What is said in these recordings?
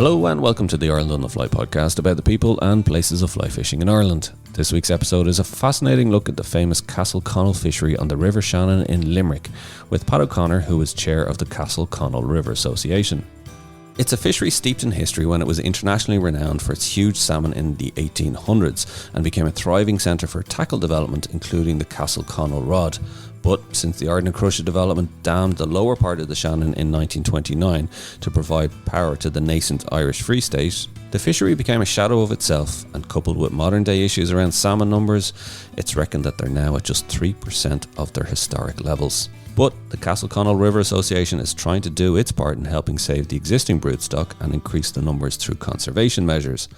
Hello and welcome to the Ireland on the Fly podcast about the people and places of fly fishing in Ireland. This week's episode is a fascinating look at the famous Castleconnell Fishery on the River Shannon in Limerick with Pat O'Connor, who is chair of the Castleconnell River Association. It's a fishery steeped in history when it was internationally renowned for its huge salmon in the 1800s and became a thriving centre for tackle development, including the Castleconnell rod. But since the Ardnacrusha development dammed the lower part of the Shannon in 1929 to provide power to the nascent Irish Free State, the fishery became a shadow of itself, and coupled with modern day issues around salmon numbers, it's reckoned that they're now at just 3% of their historic levels. But the Castleconnell River Association is trying to do its part in helping save the existing broodstock and increase the numbers through conservation measures.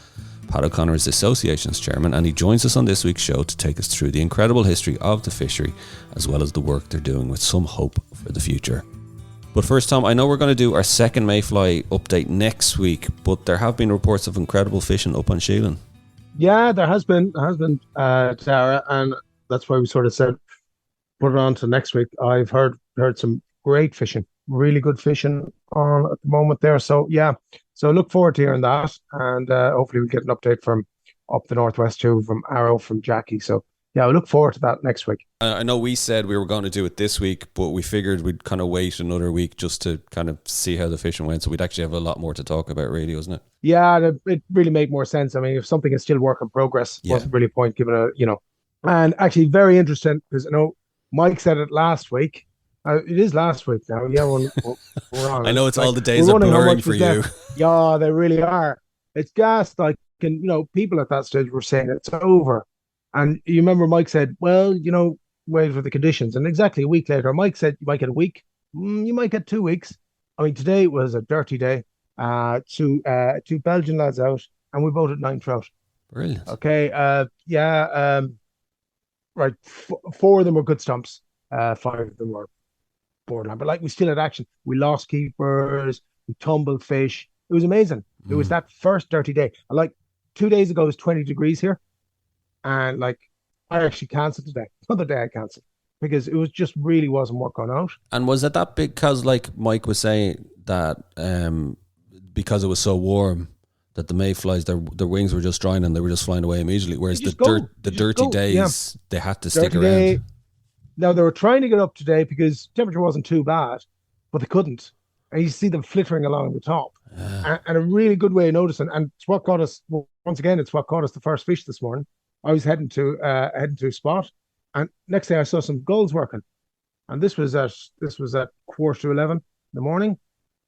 Pat O'Connor is the association's chairman, and he joins us on this week's show to take us through the incredible history of the fishery, as well as the work they're doing with some hope for the future. But first, Tom, I know we're going to do our second mayfly update next week, but there have been reports of incredible fishing up on Shannon. Yeah, there has been, Tara, and that's why we sort of said put it on to next week. I've heard some great fishing, really good fishing on at the moment there. So yeah, so look forward to hearing that, and hopefully we'll get an update from up the northwest too, from Arrow, from Jackie. So yeah, we look forward to that next week. I know we said we were going to do it this week, but we figured we'd kind of wait another week just to kind of see how the fishing went. So we'd actually have a lot more to talk about, really, wasn't it? Yeah, it really made more sense. I mean, if something is still work in progress, wasn't really a point giving and actually very interesting because Mike said it last week. It is last week now. Yeah, we're on. I know it's like, all the days are blurring for you. Yeah, they really are. It's gas, like, and people at that stage were saying it's over. And you remember Mike said, well, wait for the conditions. And exactly a week later, Mike said you might get a week. You might get 2 weeks. I mean, today was a dirty day. Two Belgian lads out, and we boated 9 trout. Brilliant. Okay. Right. 4 of them were good stumps. 5 of them were borderline. But we still had action. We lost keepers. We tumbled fish. It was amazing. It was that first dirty day. And 2 days ago, it was 20 degrees here. And I actually cancelled today. Another day I cancelled because it was just really wasn't working out. And was it that big? Because Mike was saying that because it was so warm that the mayflies, their wings were just drying and they were just flying away immediately. Whereas the dirty days, they had to stick around. Now they were trying to get up today because temperature wasn't too bad, but they couldn't. And you see them flittering along the top. And a really good way of noticing. And it's what caught us, once again, it's what caught us the first fish this morning. I was heading to a spot, and next day I saw some gulls working, and this was at 11:15 in the morning,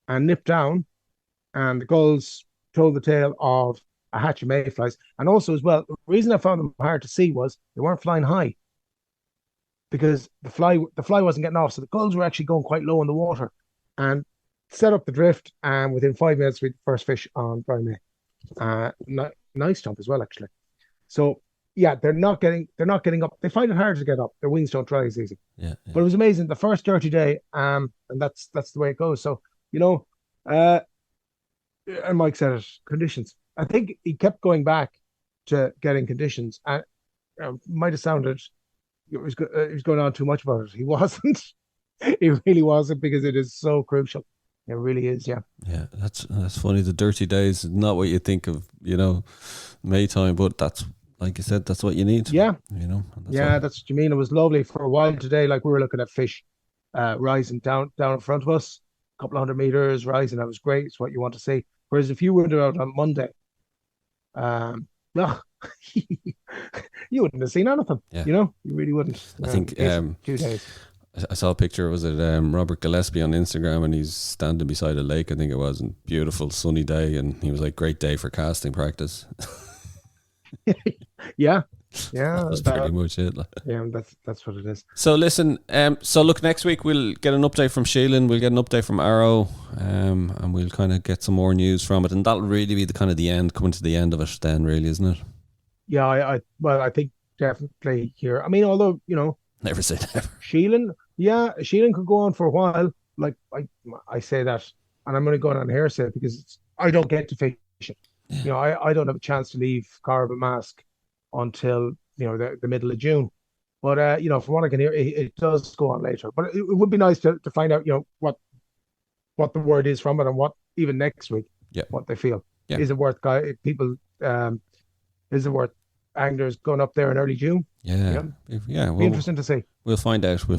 and nipped down, and the gulls told the tale of a hatch of mayflies, and also as well, the reason I found them hard to see was they weren't flying high, because the fly wasn't getting off, so the gulls were actually going quite low in the water, and set up the drift, and within 5 minutes we had the first fish on dry May. Nice jump as well, actually. So. Yeah, they're not getting up. They find it hard to get up. Their wings don't dry as easy. Yeah. But it was amazing. The first dirty day, and that's the way it goes. So, and Mike said it, conditions. I think he kept going back to getting conditions, and might have sounded he was going on too much about it. He wasn't. He really wasn't, because it is so crucial. It really is. Yeah. Yeah, that's funny. The dirty days is not what you think of, Maytime, but that's. Like you said, that's what you need. Yeah. That's what you mean. It was lovely for a while today. We were looking at fish rising down in front of us, a couple of 100 meters rising. That was great. It's what you want to see. Whereas if you were out on Monday, you wouldn't have seen anything. Yeah. You really wouldn't. I think 2 days. I saw a picture. Was it Robert Gillespie on Instagram, and he's standing beside a lake, I think it was, and beautiful sunny day, and he was like, great day for casting practice. Yeah, that's pretty much it. Yeah, that's what it is. So listen, so look, next week we'll get an update from Shannon, we'll get an update from Arrow, and we'll kind of get some more news from it, and that'll really be the end, coming to the end of it then, really, isn't it? Yeah, I think definitely here. I mean, although never say never. Shannon could go on for a while. I say that, and I'm going to go on here say it because I don't get to fish it. Yeah. I don't have a chance to leave Carb Mask until the middle of June, but from what I can hear, it does go on later. But it would be nice to find out what the word is from it, and what even next week. what they feel. Yeah. Is it worth people? Is it worth anglers going up there in early June? Yeah. Yeah. Be interesting to see. We'll find out. We'll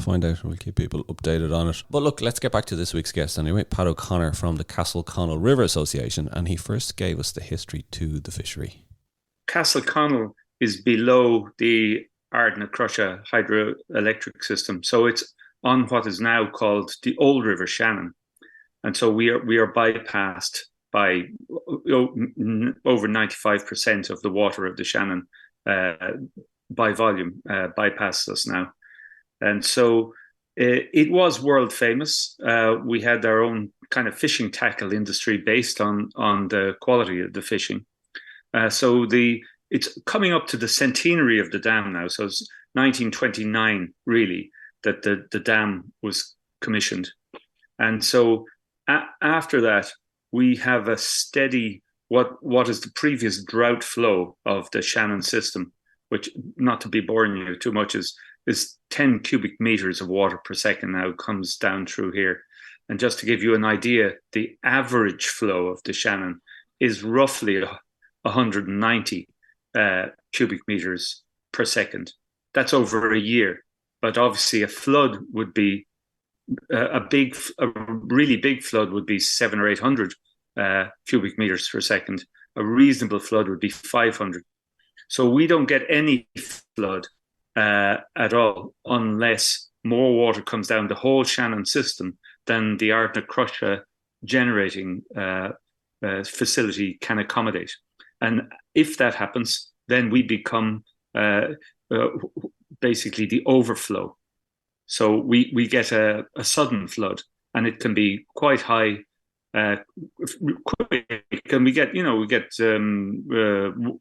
keep people updated on it. But look, let's get back to this week's guest anyway. Pat O'Connor from the Castleconnell River Association, and he first gave us the history to the fishery. Castleconnell is below the Ardnacrusha hydroelectric system, so it's on what is now called the old River Shannon, and so we are bypassed by over 95% of the water of the Shannon by volume bypasses us now. And so it was world famous. We had our own kind of fishing tackle industry based on the quality of the fishing. So it's coming up to the centenary of the dam now. So it's 1929, really, that the dam was commissioned. And so after that, we have a steady, what is the previous drought flow of the Shannon system, which, not to be boring you too much, is 10 cubic meters of water per second now comes down through here. And just to give you an idea, the average flow of the Shannon is roughly 190 cubic meters per second. That's over a year. But obviously a flood would be, a really big flood would be 700 or 800 cubic meters per second. A reasonable flood would be 500. So we don't get any flood at all unless more water comes down the whole Shannon system than the Ardnacrusha generating facility can accommodate. And if that happens, then we become basically the overflow. So we get a sudden flood, and it can be quite high. Quick, and we get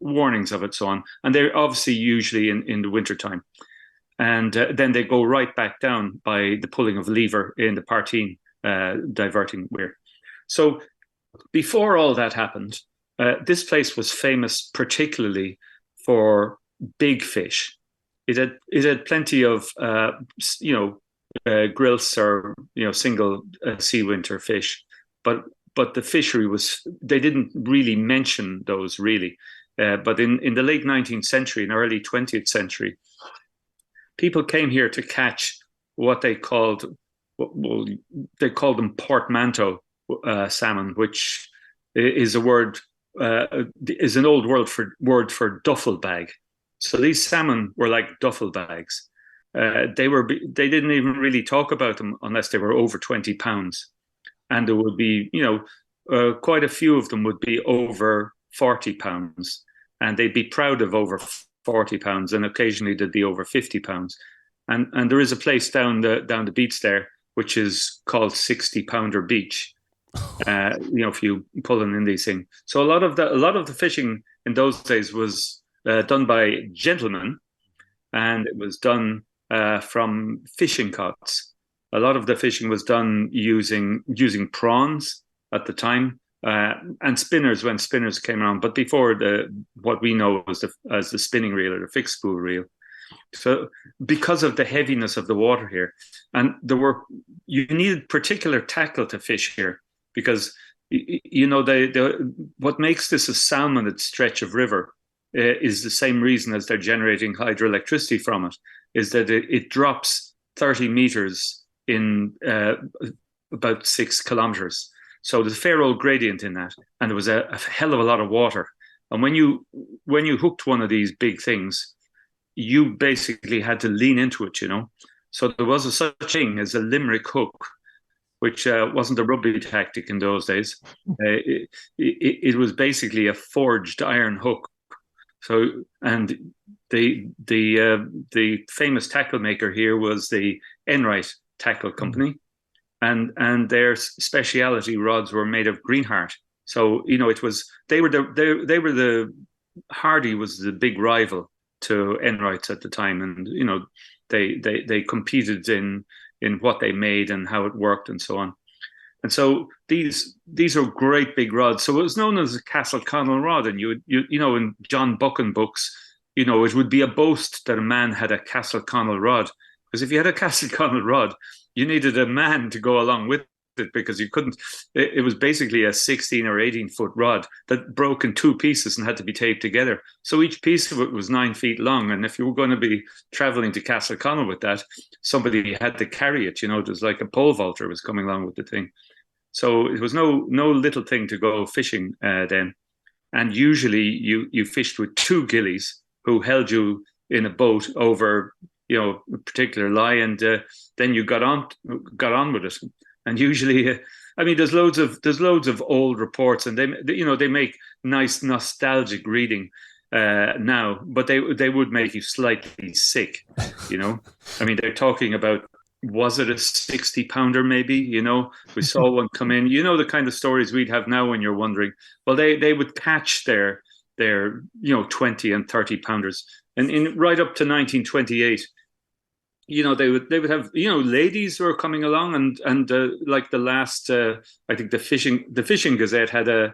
warnings of it, so on, and they're obviously usually in the winter time, and then they go right back down by the pulling of a lever in the Partine diverting weir. So before all that happened, this place was famous particularly for big fish. It had plenty of grilse or single sea winter fish. But the fishery they didn't really mention those really. But in the late 19th century and early 20th century, people came here to catch what they called them portmanteau salmon, which is is an old word for duffel bag. So these salmon were like duffel bags. They didn't even really talk about them unless they were over 20 pounds. And there would be, quite a few of them would be over 40 pounds. And they'd be proud of over 40 pounds. And occasionally they'd be over 50 pounds. And there is a place down the beach there, which is called 60-pounder Beach. If you pulling in these things. So a lot of the fishing in those days was done by gentlemen, and it was done from fishing cots. A lot of the fishing was done using prawns at the time, and spinners when spinners came around. But before what we know as the spinning reel or the fixed spool reel. So because of the heaviness of the water here, and you needed particular tackle to fish here, because what makes this a salmonid stretch of river is the same reason as they're generating hydroelectricity from it, is that it drops 30 meters in about 6 kilometers. So there's a fair old gradient in that, and there was a hell of a lot of water. And when you hooked one of these big things, you basically had to lean into it, So there was such thing as a Limerick hook, which wasn't a rugby tactic in those days. It was basically a forged iron hook. So, and the famous tackle maker here was the Enright Tackle Company, and their speciality rods were made of greenheart. So Hardy was the big rival to Enrights at the time, and they competed in what they made and how it worked and so on. And so these are great big rods. So it was known as a Castleconnell rod, and you in John Buchan books, it would be a boast that a man had a Castleconnell rod, because if you had a Castleconnell rod, you needed a man to go along with it because you couldn't. It was basically a 16 or 18-foot rod that broke in two pieces and had to be taped together. So each piece of it was 9 feet long, and if you were going to be traveling to Castleconnell with that, somebody had to carry it. It was like a pole vaulter was coming along with the thing. So it was no little thing to go fishing then. And usually you fished with two gillies who held you in a boat over a particular lie, and then you got on with it. And usually, there's loads of old reports, and they make nice nostalgic reading now, but they would make you slightly sick. They're talking about, was it a 60-pounder maybe? We saw one come in. The kind of stories we'd have now when you're wondering. Well, they would catch their 20 and 30 pounders, and in right up to 1928. They would have ladies were coming along, and like the last I think the fishing Gazette had a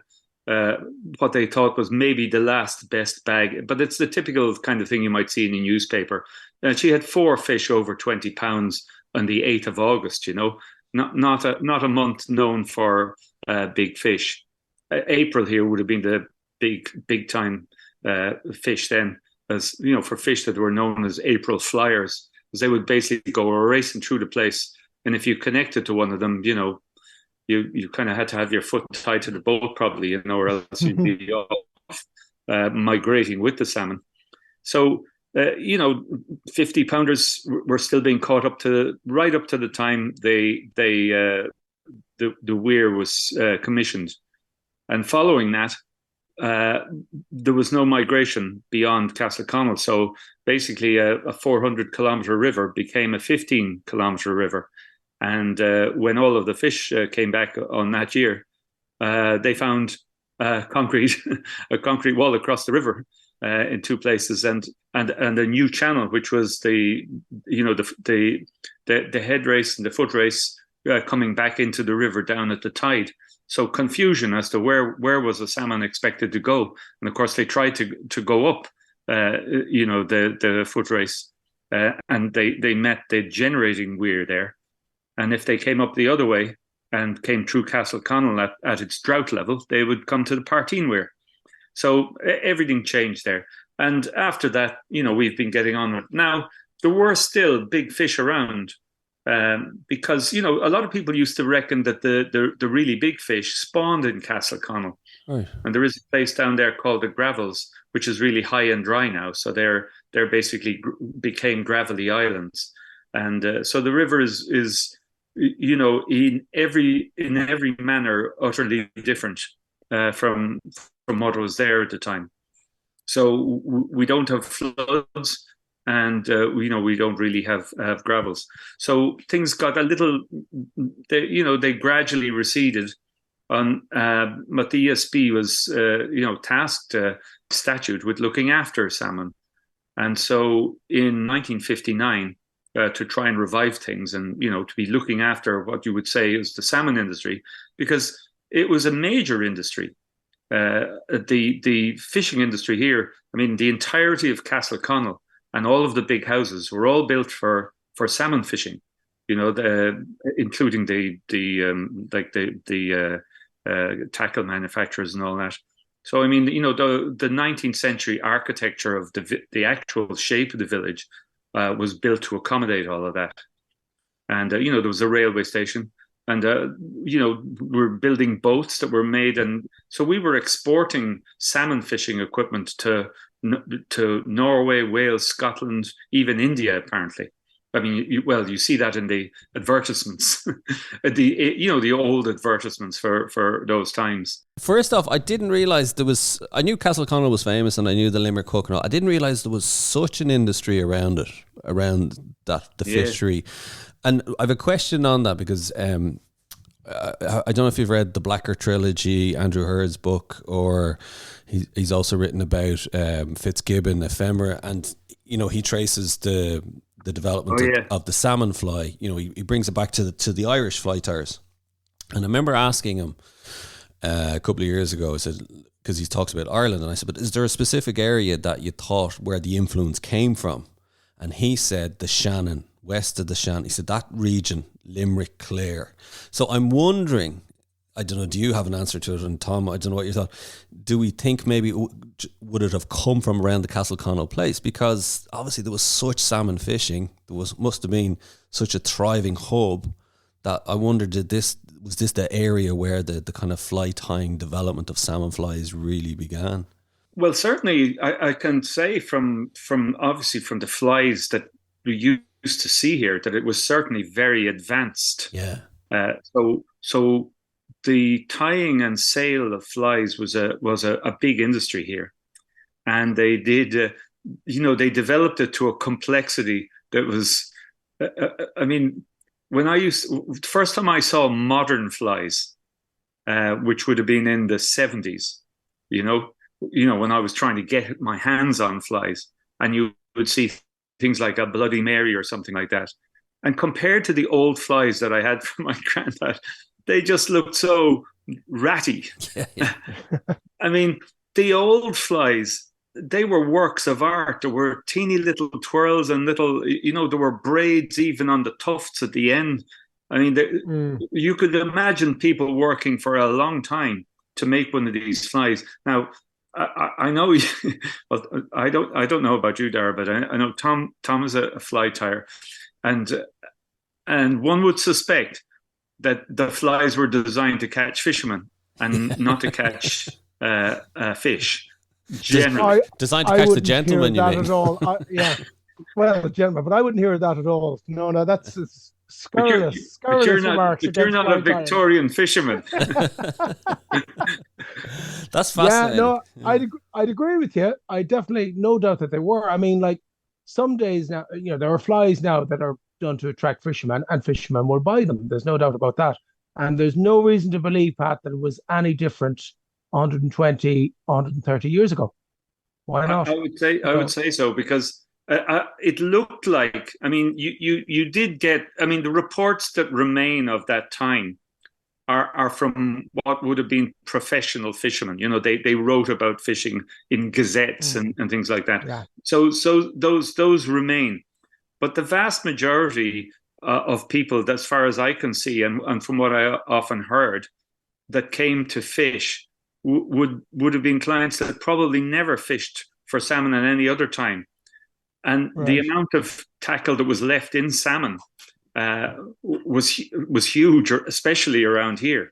what they thought was maybe the last best bag, but it's the typical kind of thing you might see in a newspaper. She had 4 fish over 20 pounds on the 8th of August. Not a month known for big fish. April here would have been the big time fish then, as for fish that were known as April flyers. They would basically go racing through the place, and if you connected to one of them, you kind of had to have your foot tied to the boat, probably, or else you'd be off migrating with the salmon. So, 50-pounders were still being caught right up to the time the weir was commissioned, and following that, there was no migration beyond Castleconnell. So basically a 400-kilometre river became a 15-kilometre river. And when all of the fish came back on that year, they found a concrete wall across the river in 2 places, and a new channel, which was the head race and the foot race coming back into the river down at the tide. So confusion as to where was the salmon expected to go, and of course they tried to go up, the foot race, and they met the generating weir there, and if they came up the other way and came through Castleconnell at its drought level, they would come to the Partine weir. So everything changed there, and after that, we've been getting on with. Now there were still big fish around. Because a lot of people used to reckon that the really big fish spawned in Castleconnell, right. And there is a place down there called the Gravels, which is really high and dry now. So they're basically became gravelly islands, and so the river is in every manner utterly different from what was there at the time. So we don't have floods. And we don't really have gravels, so things got a little. They gradually receded. But the ESB was tasked statute with looking after salmon, and so in 1959 to try and revive things and to be looking after what you would say is the salmon industry, because it was a major industry. The fishing industry here. The entirety of Castleconnell and all of the big houses were all built for salmon fishing, including the tackle manufacturers and all that. So the 19th century architecture of the actual shape of the village was built to accommodate all of that. And there was a railway station, and we're building boats that were made, and so we were exporting salmon fishing equipment to Norway, Wales, Scotland, even India, apparently. You see that in the advertisements, the old advertisements for those times. First off, I didn't realise I knew Castleconnell was famous, and I knew the Limerick hook and all. I didn't realise there was such an industry around the fishery. And I have a question on that, because I don't know if you've read the Blacker trilogy, Andrew Hurd's book, or he's also written about Fitzgibbon, ephemera, and he traces the development of the salmon fly. He brings it back to the Irish fly tars. And I remember asking him a couple of years ago, I said, because he talks about Ireland, and I said, but is there a specific area that you thought where the influence came from? And he said the Shannon, west of the Shannon. He said that region Limerick clear. So I'm wondering, I don't know, do you have an answer to it? And Tom, I don't know what you thought. Do we think maybe would it have come from around the Castleconnell place? Because obviously there was such salmon fishing, must have been such a thriving hub that I wonder, was this the area where the kind of fly tying development of salmon flies really began? Well, certainly, I can say from obviously from the flies that we used to see here that it was certainly very advanced. Yeah. So the tying and sale of flies was a big industry here, and they did, they developed it to a complexity that was, I mean, the first time I saw modern flies, which would have been in the 70s, when I was trying to get my hands on flies, and you would see things like a Bloody Mary or something like that. And compared to the old flies that I had from my granddad, they just looked so ratty. Yeah. I mean, the old flies, they were works of art. There were teeny little twirls and little, there were braids even on the tufts at the end. I mean, you could imagine people working for a long time to make one of these flies. Now, I know, well, I don't know about you, Dara, but I know Tom is a fly tyer, and one would suspect that the flies were designed to catch fishermen and not to catch fish. Generally, designed to catch the gentleman. You mean? At all. Yeah, well, the gentleman, but I wouldn't hear that at all. No, that's scurrilous remarks. But you're not a Victorian fisherman. That's fascinating. Yeah, no, I'd agree with you. I definitely, no doubt that they were. I mean, like some days now, there are flies now that are done to attract fishermen, and fishermen will buy them. There's no doubt about that. And there's no reason to believe, Pat, that it was any different 120, 130 years ago. Why not? I would say so, because it looked like, I mean, you did get, I mean, the reports that remain of that time are from what would have been professional fishermen. They wrote about fishing in gazettes and things like that. Yeah. So those remain. But the vast majority of people, as far as I can see, and from what I often heard, that came to fish would have been clients that probably never fished for salmon at any other time. And the amount of tackle that was left in salmon was huge, especially around here.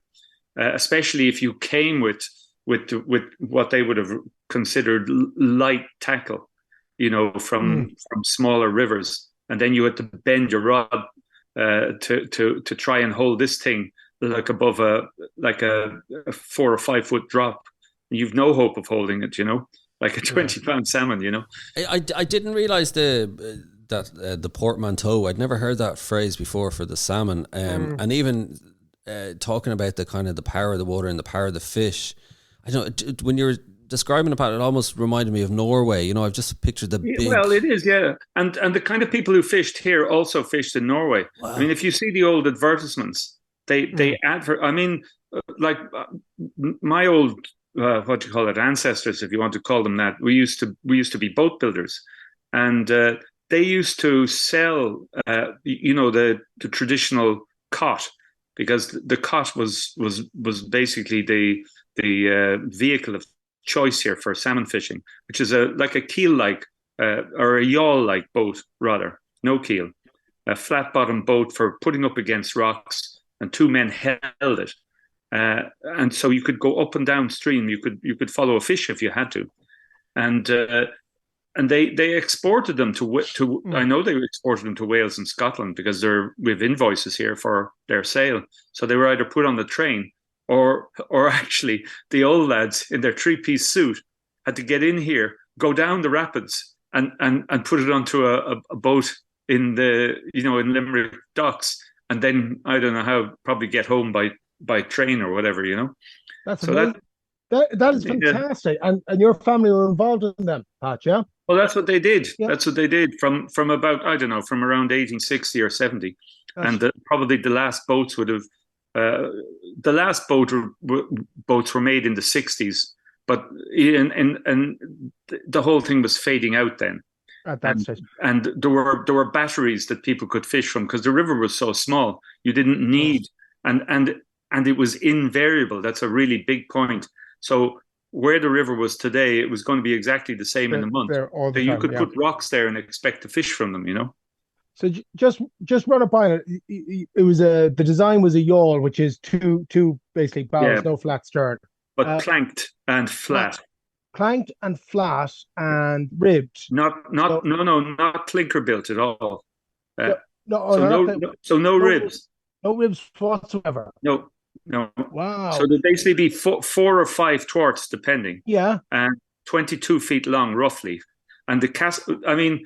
Especially if you came with what they would have considered light tackle, from smaller rivers, and then you had to bend your rod to try and hold this thing like above a 4 or 5 foot drop. You've no hope of holding it, like a 20-pound salmon, I didn't realize the portmanteau. I'd never heard that phrase before for the salmon. And even talking about the kind of the power of the water and the power of the fish. I don't, when you're describing it almost reminded me of Norway. I've just pictured the big... Well, it is, yeah. And the kind of people who fished here also fished in Norway. Wow. I mean, if you see the old advertisements, they advert. I mean, like my old ancestors, if you want to call them that. We used to be boat builders, and they used to sell, the traditional cot, because the cot was basically the vehicle of choice here for salmon fishing, which is like a keel-like or a yawl-like boat, rather, no keel, a flat-bottom boat for putting up against rocks, and two men held it. And so you could go up and down stream. You could follow a fish if you had to, and they exported them to. I know they exported them to Wales and Scotland because we have invoices here for their sale. So they were either put on the train, or actually the old lads in their 3-piece suit had to get in here, go down the rapids, and put it onto a boat in in Limerick docks, and then I don't know how, probably get home by train or whatever, That's so that is fantastic. Yeah. And your family were involved in them, Pat, yeah? Well, that's what they did. Yeah. That's what they did from about, I don't know, from around 1860 or 70. And probably the last boats would have, the last boats were made in the 60s, but and the whole thing was fading out then. at that stage. And there were batteries that people could fish from because the river was so small. You didn't need and it was invariable. That's a really big point. So where the river was today, it was going to be exactly the same in a month. There all the so time, you could yeah. put rocks there and expect to fish from them, you know. So just run up on it. It was the design was a yawl, which is two basically bows, no flat stern, but planked and flat. Planked and flat and ribbed. Not clinker built at all. No ribs. No ribs whatsoever. No. Wow. So there'd basically be 4 or 5 thwarts, depending. Yeah. And 22 feet long, roughly. And the castle, I mean,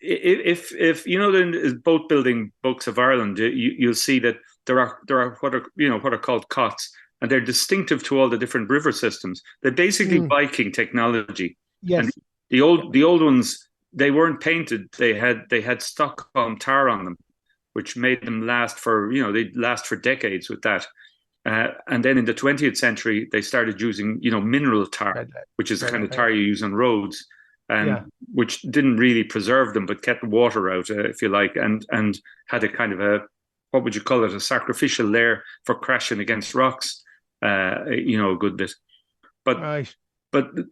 if you know the boat building books of Ireland, you'll see that there are what are called cots, and they're distinctive to all the different river systems. They're basically Viking technology. Yes. And the old ones, they weren't painted. They had Stockholm tar on them, which made them last for they'd last for decades with that. And then in the 20th century, they started using mineral tar, which is the kind of tar you use on roads. Which didn't really preserve them, but kept the water out, if you like, and had a kind of what would you call it, a sacrificial layer for crashing against rocks, a good bit. But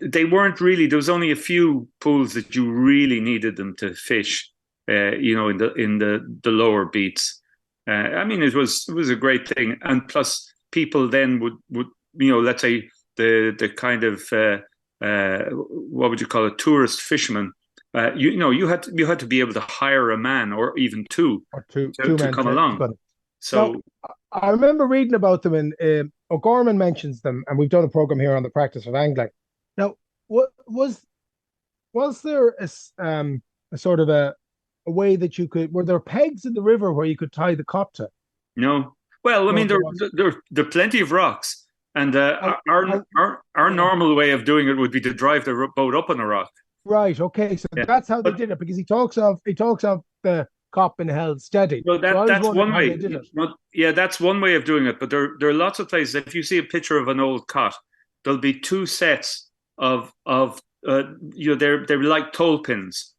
they weren't really. There was only a few pools that you really needed them to fish, in the lower beats. I mean, it was a great thing, and plus people then would let's say the kind of what would you call it, tourist fishermen. You had to be able to hire a man or even two to come along. So now, I remember reading about them, and O'Gorman mentions them, and we've done a program here on the practice of angling. Now, what was there a sort of a way that you could? Were there pegs in the river where you could tie the cot to? No. Well, I mean, there are plenty of rocks. And our normal way of doing it would be to drive the boat up on a rock. Right. Okay. So that's how they did it, because he talks of the cop being held steady. Well, that's one way. That's one way of doing it. But there are lots of places. If you see a picture of an old cot, there'll be 2 sets of they're like toll pins,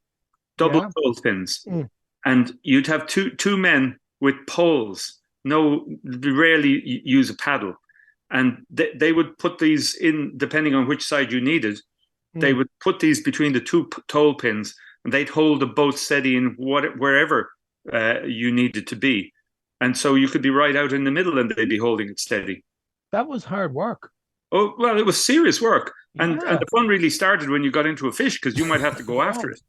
double toll pins, and you'd have two men with poles. They rarely use a paddle. And they would put these in, depending on which side you needed, they would put these between the 2 toll pins, and they'd hold the boat steady in wherever you needed to be. And so you could be right out in the middle and they'd be holding it steady. That was hard work. Oh, well, it was serious work. And the fun really started when you got into a fish, because you might have to go after it.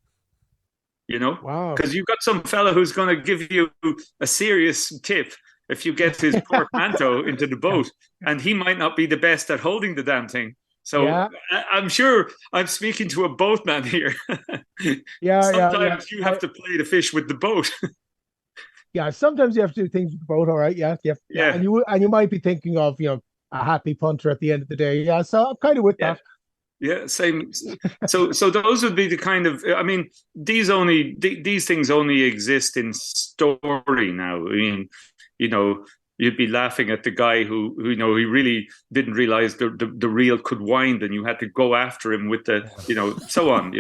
Wow. Because you've got some fella who's going to give you a serious tip if you get his portmanteau into the boat, and he might not be the best at holding the damn thing. So I'm sure I'm speaking to a boatman here. Sometimes you have to play the fish with the boat. Sometimes you have to do things with the boat. All right. Yeah. And you might be thinking of, a happy punter at the end of the day. Yeah. So I'm kind of with that. Yeah, same. So those would be the kind of. I mean, these things only exist in story now. I mean, you'd be laughing at the guy who he really didn't realize the reel could wind, and you had to go after him with the, so on,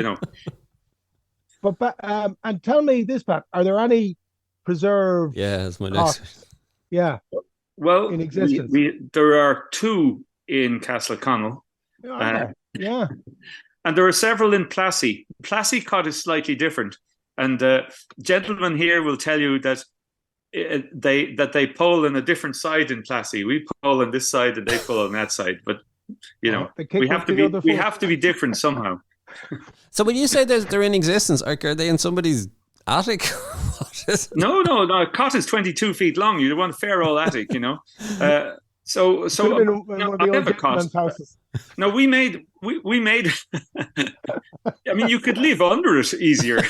But and tell me this, Pat, are there any preserved? Yeah, that's my next. Yeah. Well, in existence, there are 2 in Castleconnell. Yeah. And there are several in Plassey. Plassey cod is slightly different, and gentlemen here will tell you that they pole on a different side in Plassey. We pole on this side and they pole on that side. But we have to be different somehow. So when you say they're in existence, are they in somebody's attic? No. A cot is 22 feet long. You want a fair old attic, So I have a cot. No, we made. I mean, you could live under it easier.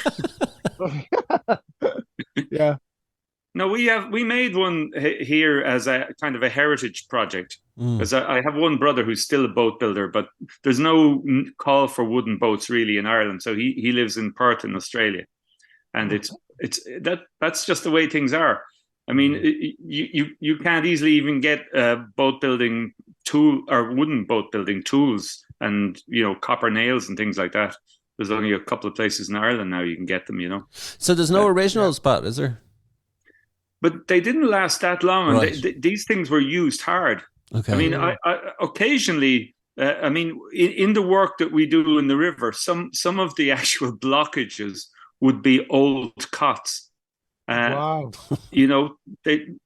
Yeah. No, we made one here as a kind of a heritage project. Because I have one brother who's still a boat builder, but there's no call for wooden boats really in Ireland. So he lives in Perth in Australia, and that's just the way things are. I mean, you can't easily even get boat building tool or wooden boat building tools and copper nails and things like that. there's only a couple of places in Ireland now you can get them, you know. So there's no original spot, is there? But they didn't last that long, and Right. these things were used hard. Okay. I mean, I occasionally, I mean, in the work that we do in the river, some of the actual blockages would be old cots. Wow. You know, they'd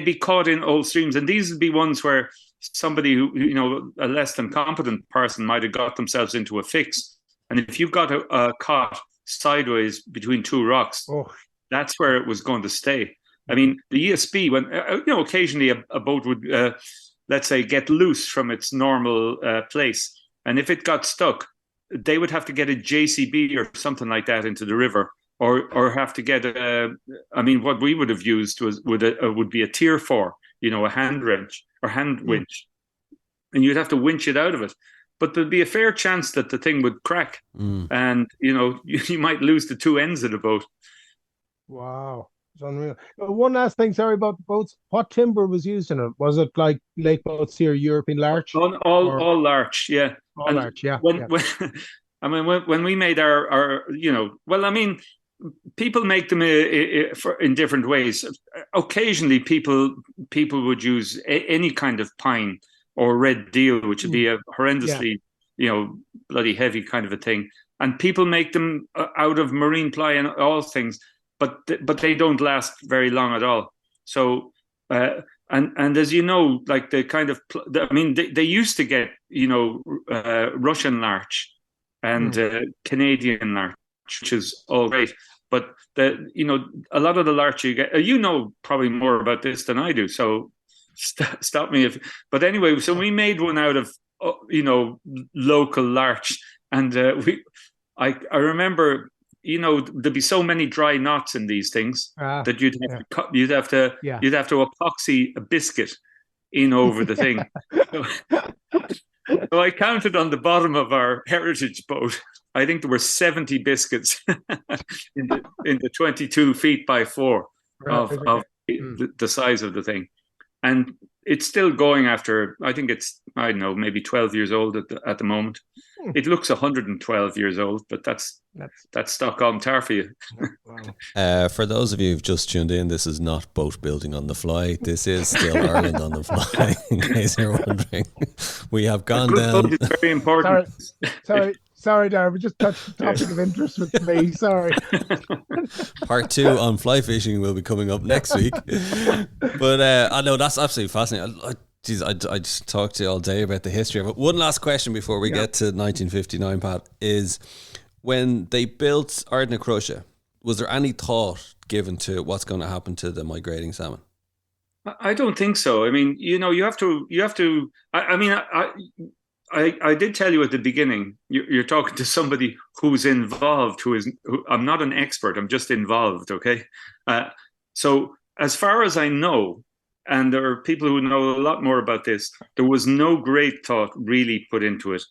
be caught in old streams, and these would be ones where somebody who, you know, a less than competent person might have got themselves into a fix. And if you got a cot sideways between two rocks, that's where it was going to stay. I mean, the ESB, when, you know, occasionally a boat would, let's say, get loose from its normal place. And if it got stuck, they would have to get a JCB or something like that into the river, or have to get, I mean, what we would have used would be a tier 4, you know, a hand wrench or hand winch. And you'd have to winch it out of it. But there'd be a fair chance that the thing would crack. And, you know, you might lose the two ends of the boat. Wow. It's unreal. One last thing, sorry, about the boats. What timber was used in it? Was it like lake boats here, European larch? All larch, yeah. All larch, yeah. When I mean, when we made our, you know, well, I mean, people make them in different ways. Occasionally, people would use any kind of pine or red deal, which would be a horrendously, you know, bloody heavy kind of a thing. And people make them out of marine ply and all things. But they don't last very long at all. So and as you know, like the kind of, I mean, they used to get, you know, Russian larch and Canadian larch, which is all great. But you know, a lot of the larch you get, you know, probably more about this than I do. So stop me if. But anyway, so we made one out of, you know, local larch, and I remember, you know, there'd be so many dry knots in these things that you'd have to cut. You'd have to epoxy a biscuit in over the thing. So I counted on the bottom of our heritage boat. I think there were 70 biscuits in the 22 feet by 4 of the size of the thing, and it's still going after. I think it's, I don't know, maybe 12 years old at the moment. It looks 112 years old, but that's Stockholm tar for you. Wow. For those of you who've just tuned in, this is not boat building on the fly. This is still Ireland on the fly, in case you're wondering. We have gone down. It's very important. Sorry, Darren, we just touched the topic of interest with me. Sorry. Part 2 on fly fishing will be coming up next week. But I know that's absolutely fascinating. Geez, I'd talk to you all day about the history of it. One last question before we get to 1959, Pat, is when they built Ardnacrusha, was there any thought given to what's going to happen to the migrating salmon? I don't think so. I mean, you know, you have to. I mean, I did tell you at the beginning, you're talking to somebody who's involved, who I'm not an expert, I'm just involved, okay? So as far as I know, and there are people who know a lot more about this, there was no great thought really put into it.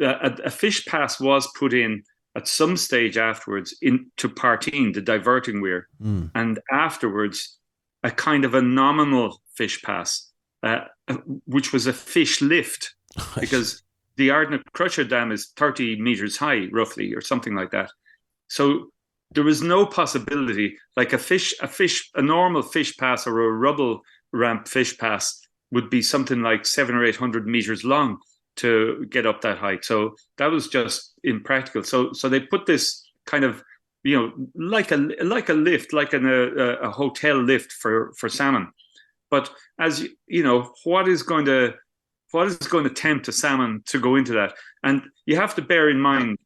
A fish pass was put in at some stage afterwards into Partine, the diverting weir, and afterwards a kind of a nominal fish pass, which was a fish lift, because the Ardnacrusha dam is 30 meters high, roughly, or something like that. So there was no possibility, like a normal fish pass or a rubble ramp fish pass would be something like 700 or 800 meters long to get up that height. So that was just impractical. So they put this kind of, you know, like a lift, like a hotel lift for salmon. But as you know, what is going to tempt a salmon to go into that? And you have to bear in mind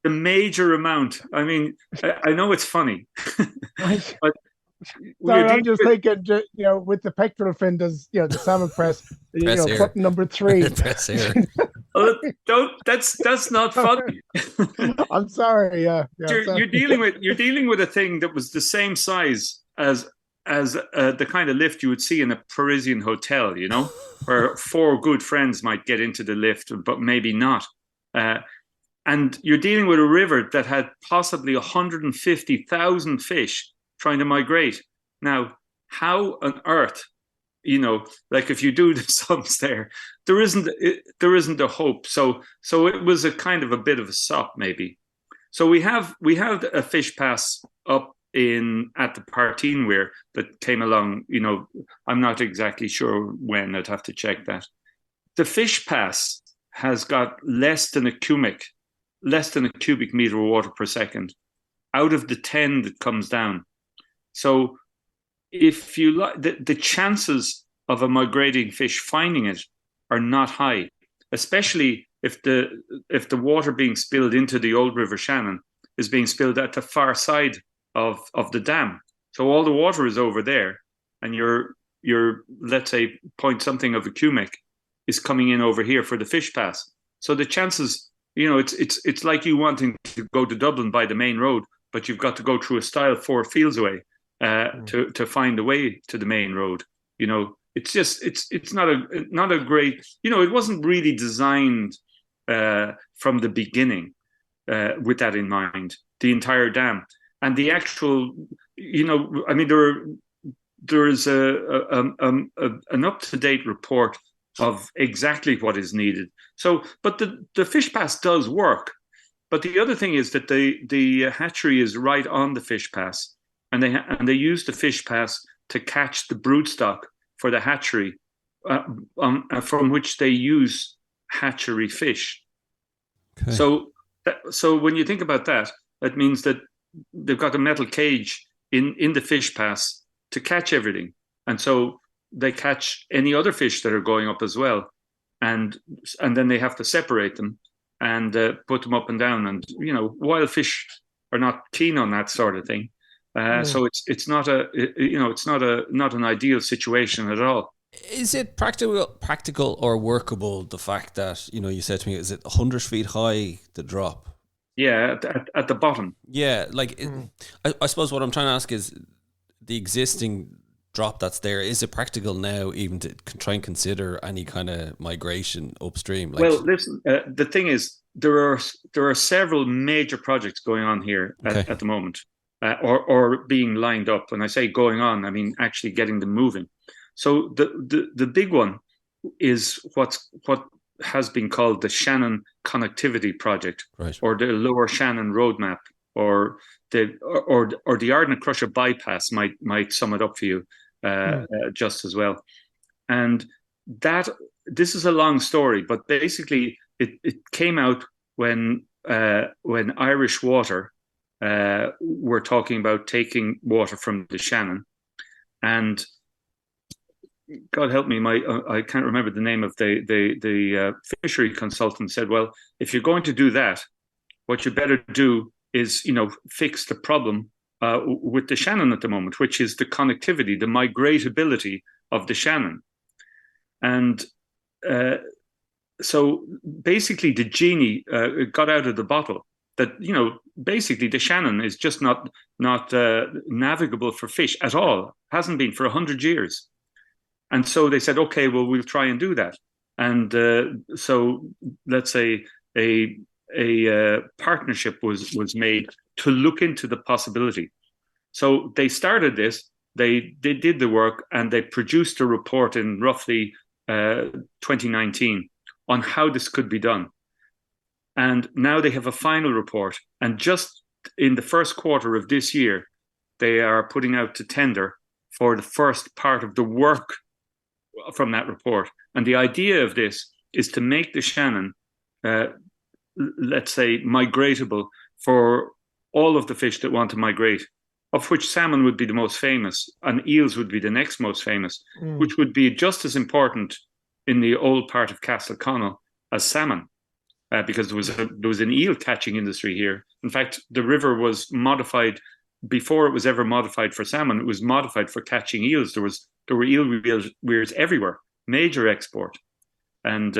the major amount. I mean, I know it's funny, but sorry, I'm just thinking, you know, with the pectoral fin, does, you know, the salmon press, you know, button number 3. Press here. That's not funny. I'm sorry. You're dealing with a thing that was the same size as the kind of lift you would see in a Parisian hotel, you know, where 4 good friends might get into the lift, but maybe not. And you're dealing with a river that had possibly 150,000 fish trying to migrate. Now, how on earth, you know, like if you do the sums there isn't a hope. So it was a kind of a bit of a sop, maybe. So we have a fish pass up at the Partine Weir that came along. I'm not exactly sure when. I'd have to check that. The fish pass has got less than a cubic meter of water per second out of the 10 that comes down. So if you like, the chances of a migrating fish finding it are not high, especially if the water being spilled into the old River Shannon is being spilled at the far side of the dam. So all the water is over there, and your let's say point something of a cubic is coming in over here for the fish pass. So the chances, it's like you wanting to go to Dublin by the main road, but you've got to go through a stile 4 fields away to find the way to the main road. It's not a great. It wasn't really designed from the beginning with that in mind. The entire dam and the actual, there is an up-to-date report of exactly what is needed. So, but the fish pass does work. But the other thing is that the hatchery is right on the fish pass, and they use the fish pass to catch the broodstock for the hatchery, from which they use hatchery fish. Okay. So when you think about that, it means that they've got a metal cage in the fish pass to catch everything, and so they catch any other fish that are going up as well, and then they have to separate them and put them up and down. And wild fish are not keen on that sort of thing. So it's not an ideal situation at all. Is it practical or workable? The fact that you said to me, is it 100 feet high, the drop? Yeah, at the bottom. Yeah, I suppose what I'm trying to ask is the existing drop that's there. Is it practical now even to try and consider any kind of migration upstream? Well, listen, the thing is, there are several major projects going on here at the moment. Or being lined up. When I say going on, I mean actually getting them moving. So the big one is what has been called the Shannon Connectivity Project, right, or the Lower Shannon Roadmap, or the Ardnacrusha bypass might sum it up for you just as well. And this is a long story, but basically it came out when Irish Water we're talking about taking water from the Shannon, and God help me, I can't remember the name of the fishery consultant said, well, if you're going to do that, what you better do is fix the problem with the Shannon at the moment, which is the connectivity, the migratability of the Shannon. And so basically the genie got out of the bottle. That basically the Shannon is just not navigable for fish at all. Hasn't been for 100 years, and so they said, okay, well, we'll try and do that. And so let's say a partnership was made to look into the possibility. So they started this. They did the work, and they produced a report in roughly 2019 on how this could be done. And now they have a final report. And just in the first quarter of this year, they are putting out to tender for the first part of the work from that report. And the idea of this is to make the Shannon, let's say, migratable for all of the fish that want to migrate, of which salmon would be the most famous and eels would be the next most famous, which would be just as important in the old part of Castleconnell as salmon. Because there was an eel catching industry here. In fact, the river was modified before it was ever modified for salmon. It was modified for catching eels. There were eel weirs everywhere, major export, and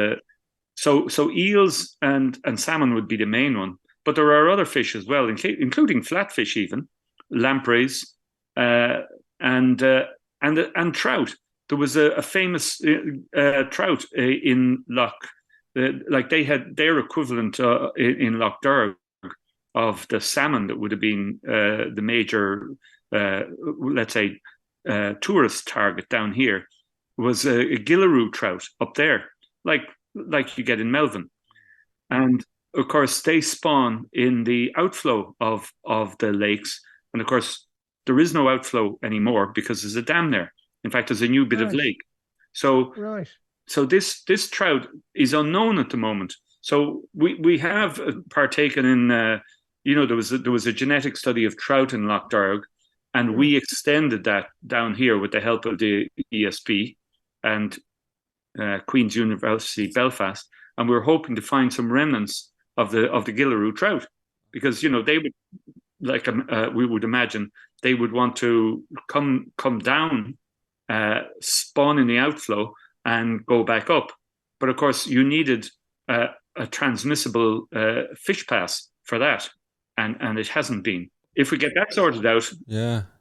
so eels and salmon would be the main one. But there are other fish as well, including flatfish, even lampreys, and trout. There was a famous trout in Loch. They had their equivalent in Loch Derg of the salmon that would have been the major, let's say, tourist target down here was a Gillaroo trout up there, like you get in Melvin. And of course, they spawn in the outflow of the lakes. And of course, there is no outflow anymore because there's a dam there. In fact, there's a new bit of lake. So, this trout is unknown at the moment. So we have partaken in, there was a genetic study of trout in Lough Derg, and we extended that down here with the help of the ESB and Queen's University Belfast, and we're hoping to find some remnants of the Gillaroo trout, because they would, like we would imagine, they would want to come down, spawn in the outflow, and go back up. But of course, you needed a transmissible fish pass for that, and it hasn't been. If we get that sorted out,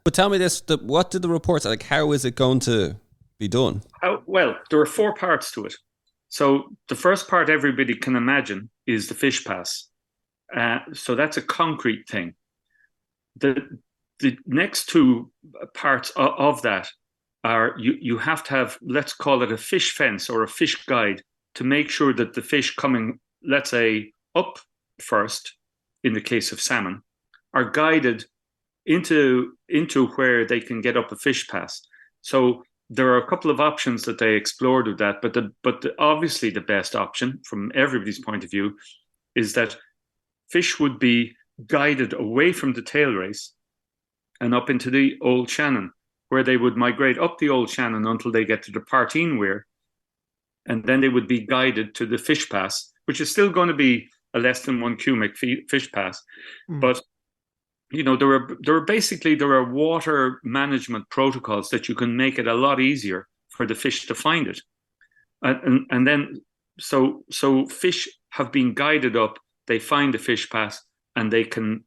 But tell me this: what did the reports like? How is it going to be done? Well, there are 4 parts to it. So the first part everybody can imagine is the fish pass. So that's a concrete thing. The next 2 parts of that are you have to have, let's call it a fish fence or a fish guide, to make sure that the fish coming, let's say, up first, in the case of salmon, are guided into where they can get up a fish pass. So there are a couple of options that they explored with that, but obviously the best option from everybody's point of view is that fish would be guided away from the tail race and up into the Old Shannon, where they would migrate up the Old Shannon until they get to the Partine Weir, and then they would be guided to the fish pass, which is still going to be a less than 1 cubic fish pass. But there are water management protocols that you can make it a lot easier for the fish to find it, and then so fish have been guided up. They find the fish pass, and they can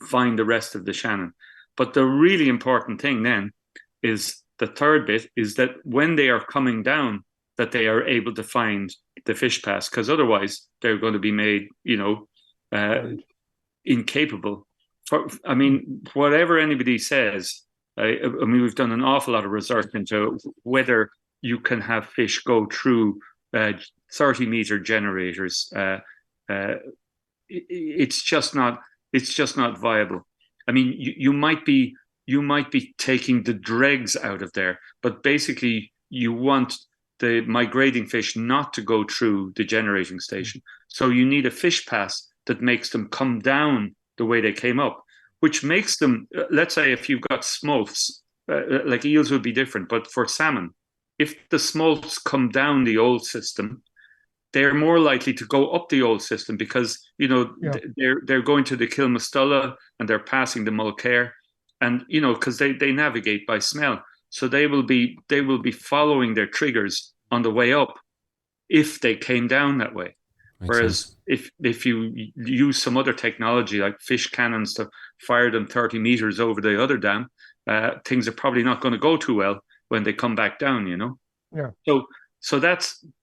find the rest of the Shannon. But the really important thing then is the third bit, is that when they are coming down, that they are able to find the fish pass, because otherwise they're going to be made, incapable. Whatever anybody says, we've done an awful lot of research into whether you can have fish go through 30-meter generators. It's just not viable. I mean, you might be taking the dregs out of there, but basically you want the migrating fish not to go through the generating station. So you need a fish pass that makes them come down the way they came up, which makes them, let's say if you've got smolts, like eels would be different, but for salmon, if the smolts come down the old system, they're more likely to go up the old system because, they're going to the Kilmastulla and they're passing the Mulcair, and, because they navigate by smell. So they will be following their triggers on the way up if they came down that way. Whereas if you use some other technology like fish cannons to fire them 30 meters over the other dam, things are probably not going to go too well when they come back down, Yeah. So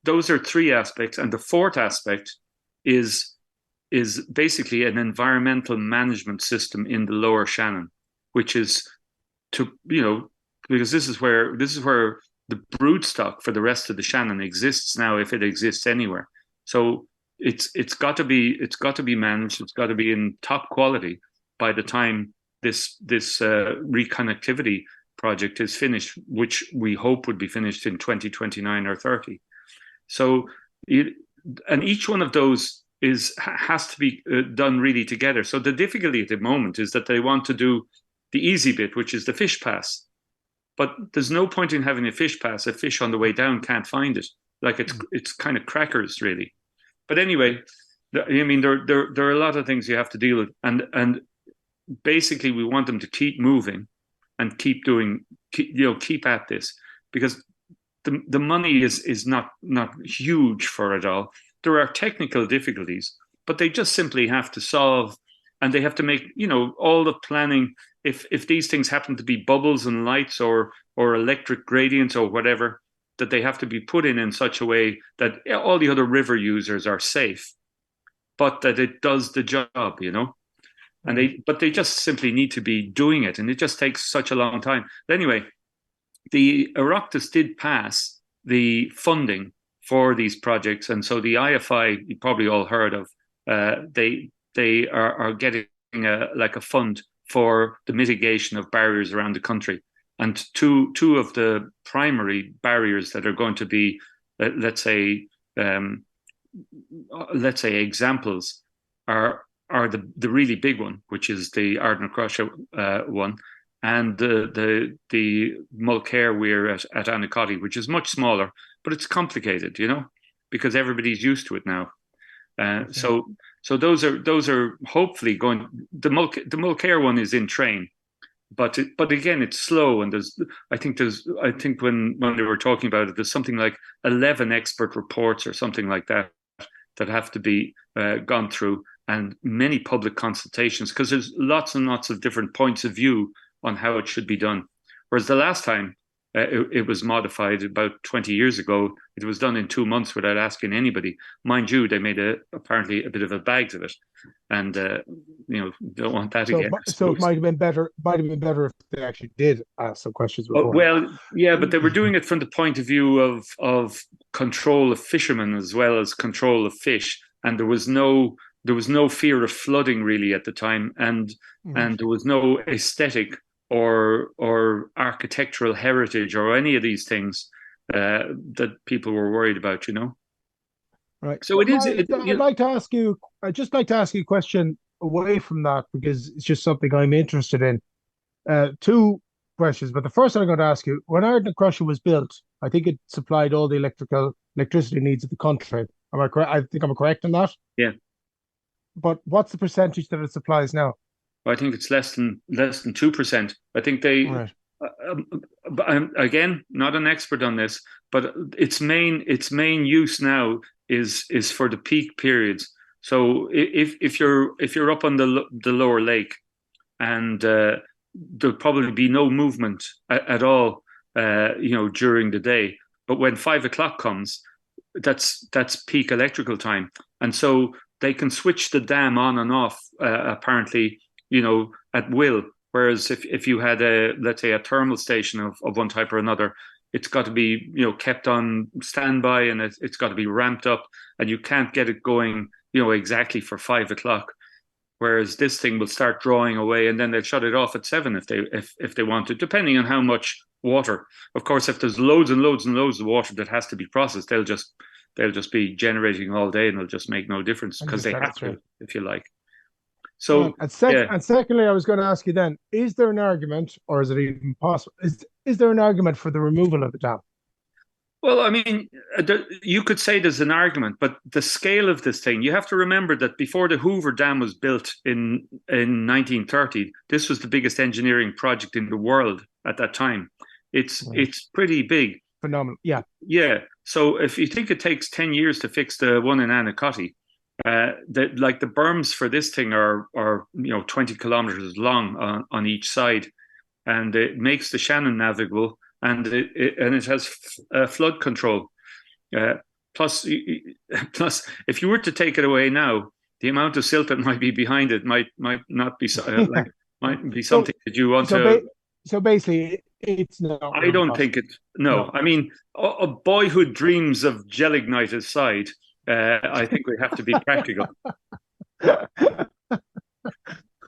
those are 3 aspects. And the 4th aspect is basically an environmental management system in the Lower Shannon, which is because this is where the broodstock for the rest of the Shannon exists now, if it exists anywhere. So it's got to be managed. It's got to be in top quality by the time this reconnectivity project is finished, which we hope would be finished in 2029 or 30. So and each one of those has to be done really together. So the difficulty at the moment is that they want to do the easy bit, which is the fish pass. But there's no point in having a fish pass. A fish on the way down can't find it. Like it's kind of crackers, really. But anyway, there are a lot of things you have to deal with, and basically we want them to keep moving and keep at this, because the money is not huge for it all. There are technical difficulties, but they just simply have to solve, and they have to make all the planning. If these things happen to be bubbles and lights or electric gradients or whatever, that they have to be put in such a way that all the other river users are safe, but that it does the job, and they just simply need to be doing it, and it just takes such a long time. But anyway, the Oireachtas did pass the funding for these projects, and so the IFI, you probably all heard of, they are getting like a fund for the mitigation of barriers around the country. And two of the primary barriers that are going to be, let's say examples are the really big one, which is the Ardnacrusha one, and the Mulcair weir at Anicotti, which is much smaller, but it's complicated, because everybody's used to it now. So those are hopefully going. The Mulcair one is in train, but again, it's slow, and I think when they were talking about it, there's something like 11 expert reports or something like that have to be gone through, and many public consultations, because there's lots and lots of different points of view on how it should be done. Whereas the last time it was modified about 20 years ago, it was done in 2 months without asking anybody. Mind you, they made apparently a bit of a bag of it, and don't want that again. So it might have been better. If they actually did ask some questions before. Well, yeah, but they were doing it from the point of view of control of fishermen as well as control of fish, and there was no fear of flooding really at the time, and there was no aesthetic or architectural heritage or any of these things that people were worried about, Right. So I'd like to ask you. I'd just like to ask you a question away from that, because it's just something I'm interested in. Two questions, but the first I'm going to ask you: when Ardnacrusha was built, I think it supplied all the electricity needs of the country. Am I correct? I think I'm correct in that. Yeah. But what's the percentage that it supplies now? I think it's less than 2%. I think they. Right. I'm, again, not an expert on this, but its main use now is for the peak periods. So if you're up on the lower lake, and there'll probably be no movement at all, during the day. But when 5 o'clock comes, that's peak electrical time, and so they can switch the dam on and off apparently, at will. Whereas if you had let's say a thermal station of one type or another, it's got to be kept on standby, and it's got to be ramped up, and you can't get it going exactly for 5 o'clock. Whereas this thing will start drawing away, and then they'll shut it off at 7 if they want to, depending on how much water. Of course, if there's loads and loads and loads of water that has to be processed, they'll just be generating all day, and it'll just make no difference, because they have to, if you like. So, and secondly, I was going to ask you then: is there an argument, or is it even possible? Is there an argument for the removal of the dam? Well, I mean, you could say there's an argument, but the scale of this thing, you have to remember that before the Hoover Dam was built in 1930, this was the biggest engineering project in the world at that time. It's pretty big. Phenomenal. Yeah. Yeah. So if you think it takes 10 years to fix the one in Anicotti, the berms for this thing are 20 kilometers long on each side, and it makes the Shannon navigable, and it has flood control. Plus, if you were to take it away now, the amount of silt that might be behind it might not be might be something that you want to. So basically, it's not. I don't think it. No, I mean, a boyhood dreams of gelignite aside, I think we have to be practical.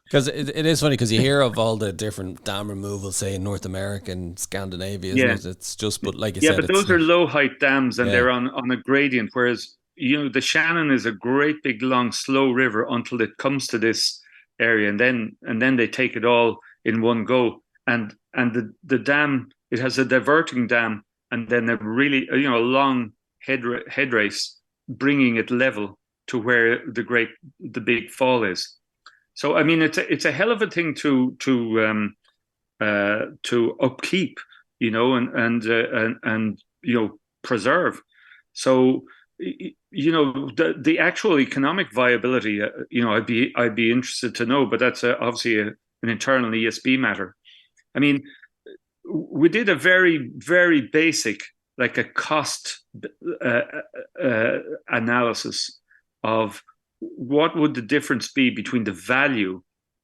Because it is funny, because you hear of all the different dam removals, say in North America and Scandinavia, isn't it? It's just, but like you said, but those are low height dams, and they're on a gradient. Whereas the Shannon is a great big long slow river until it comes to this area, and then they take it all in one go. And the dam, it has a diverting dam, and then a really a long head race, bringing it level to where the big fall is. So I mean, it's a hell of a thing to upkeep, and preserve. So the actual economic viability, I'd be interested to know, but that's obviously an internal ESB matter. I mean, we did a very, very basic, like a cost analysis of what would the difference be between the value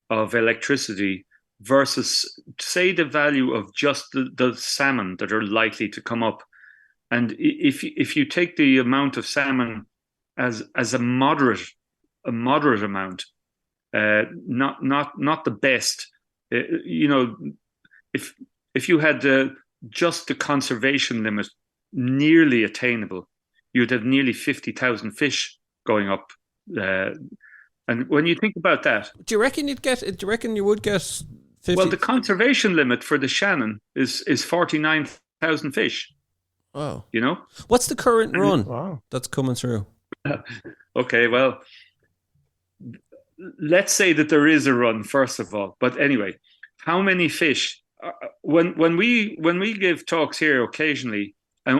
of electricity versus, say, the value of just the salmon that are likely to come up. And if you take the amount of salmon as a moderate a moderate amount, not the best. You know, if you had just the conservation limit nearly attainable, you'd have nearly 50,000 fish going up. And when you think about that, do you reckon you would get 50? Well, the conservation limit for the Shannon is 49,000 fish. Wow. You know? What's the current run Wow. that's coming through? Okay, well, let's say that there is a run, first of all. But anyway, how many fish? When we give talks here occasionally, and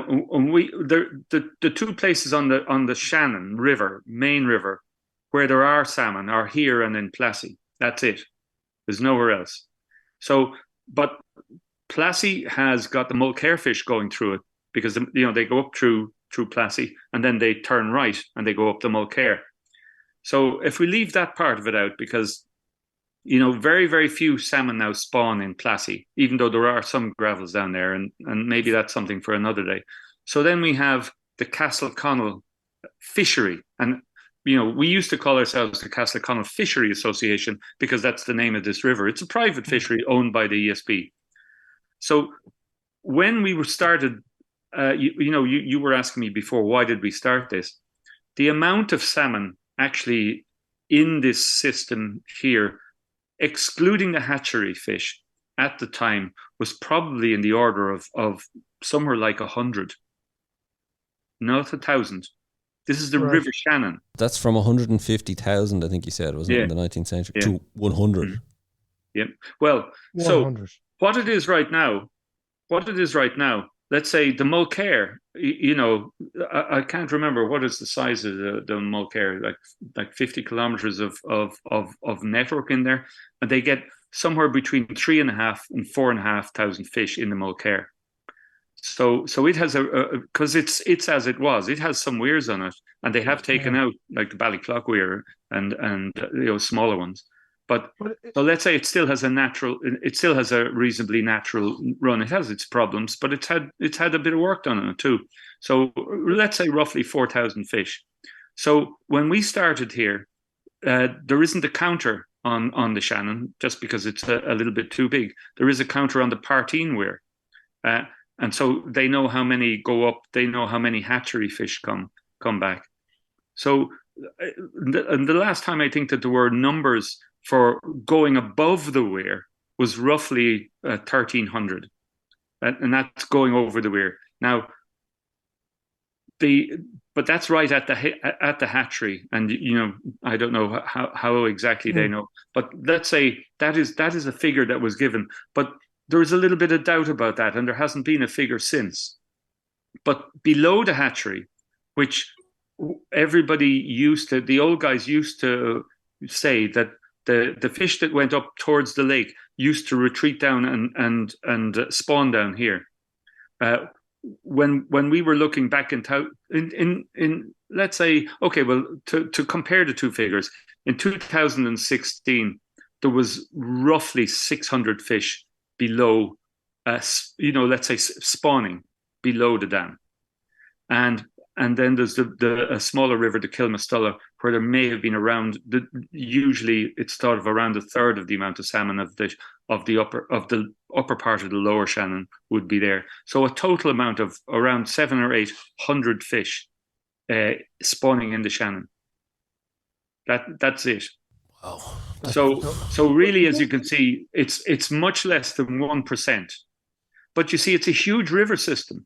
the two places on the Shannon River, main river, where there are salmon are here and in Plassey. That's it. There's nowhere else. So, but Plassey has got the Mulcair fish going through it because they go up through Plassey and then they turn right and they go up the Mulcair. So if we leave that part of it out, because very, very few salmon now spawn in Plassey, even though there are some gravels down there, and maybe that's something for another day. So then we have the Castleconnell Fishery, and we used to call ourselves the Castleconnell Fishery Association because that's the name of this river. It's a private fishery owned by the ESB. So when we were started, you were asking me before, why did we start this? The amount of salmon actually in this system here, excluding the hatchery fish at the time, was probably in the order of somewhere like 100, not 1,000. This is the River Shannon. That's from 150,000, I think you said, wasn't it, in the 19th century, to 100. Yeah. Well, 100. So what it is right now, let's say the Mulcair, I can't remember what is the size of the Mulcair, like 50 kilometers of network in there, and they get somewhere between 3,500 and 4,500 fish in the Mulcair. So it has because it's as it was. It has some weirs on it, and they have taken out like the Ballyclough weir and smaller ones. But so let's say it still has a reasonably natural run. It has its problems, but it's had a bit of work done on it too. So let's say roughly 4,000 fish. So when we started here, there isn't a counter on the Shannon just because it's a little bit too big. There is a counter on the Partine weir. And so they know how many go up. They know how many hatchery fish come back. So, and the last time I think that there were numbers for going above the weir was roughly 1,300, and that's going over the weir. Now, but that's right at the hatchery, and I don't know how exactly they know, but let's say that is a figure that was given, but there is a little bit of doubt about that, and there hasn't been a figure since. But below the hatchery, which the old guys used to say that the fish that went up towards the lake used to retreat down and spawn down here. When we were looking back in let's say, okay, well, to compare the two figures, in 2016 there was roughly 600 fish below, let's say spawning below the dam, and then there's a smaller river, the Kilmastulla, where there may have been usually it's thought of around a third of the amount of salmon of the upper part of the lower Shannon would be there. So a total amount of around 700 or 800 fish spawning in the Shannon. That's it. Wow. So really, as you can see, it's much less than 1%. But you see, it's a huge river system.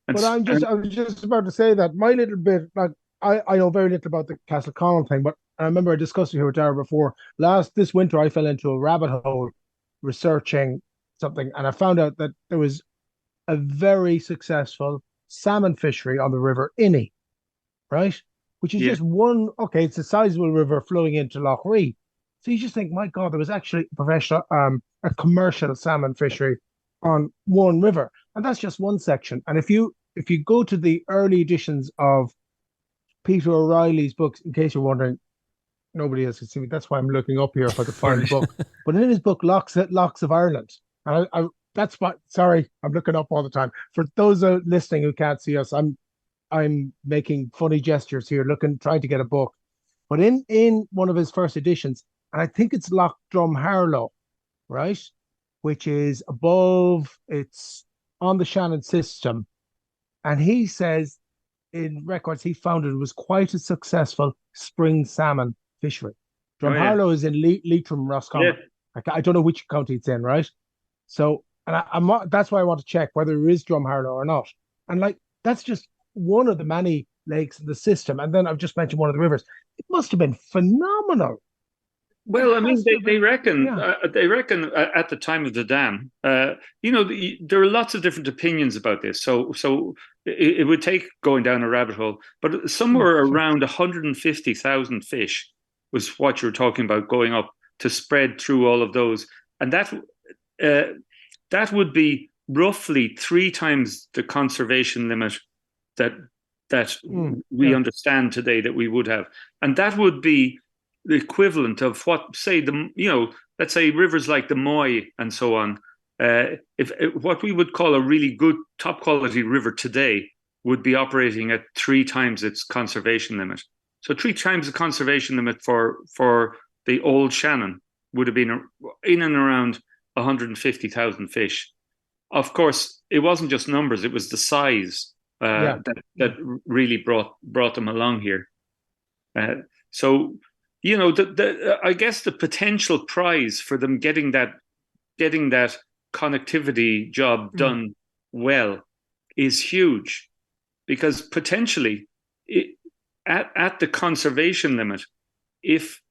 But I was just about to say that my little bit, like I know very little about the Castleconnell thing, but I remember I discussed it here with Dara before. This winter, I fell into a rabbit hole researching something, and I found out that there was a very successful salmon fishery on the River Inny, right? Which is just one. Okay, it's a sizable river flowing into Lough Ree. So you just think, my God, there was actually a commercial salmon fishery on one river, and that's just one section. And if you go to the early editions of Peter O'Reilly's books, in case you're wondering, nobody else can see me. That's why I'm looking up here for the final book. But in his book, Locks of Ireland, and that's what. Sorry, I'm looking up all the time. For those listening who can't see us, I'm making funny gestures here, trying to get a book. But in one of his first editions, and I think it's Loch Drumharlow, right, which is above, it's on the Shannon system, and he says in records he found it was quite a successful spring salmon fishery. Oh yeah, Drumharlow is in Leitrim, yeah. Roscommon. I don't know which county it's in, right? So, and I'm not, that's why I want to check whether there is Drumharlow or not. And like, that's just one of the many lakes in the system. And then I've just mentioned one of the rivers. It must have been phenomenal. Well, I mean, they reckon Yeah. at the time of the dam, there are lots of different opinions about this. So it would take going down a rabbit hole, but somewhere Sure. around 150,000 fish was what you're talking about going up to spread through all of those, and that would be roughly 3 times the conservation limit that we Yeah. understand today that we would have, and that would be the equivalent of what, say, let's say rivers like the Moy and so on. If what we would call a really good top quality river today would be operating at 3 times its conservation limit. So 3 times the conservation limit for the old Shannon would have been in and around 150,000 fish. Of course, it wasn't just numbers; it was the size that really brought them along here. So I guess the potential prize for them getting that connectivity job done well is huge, because potentially at the conservation limit, if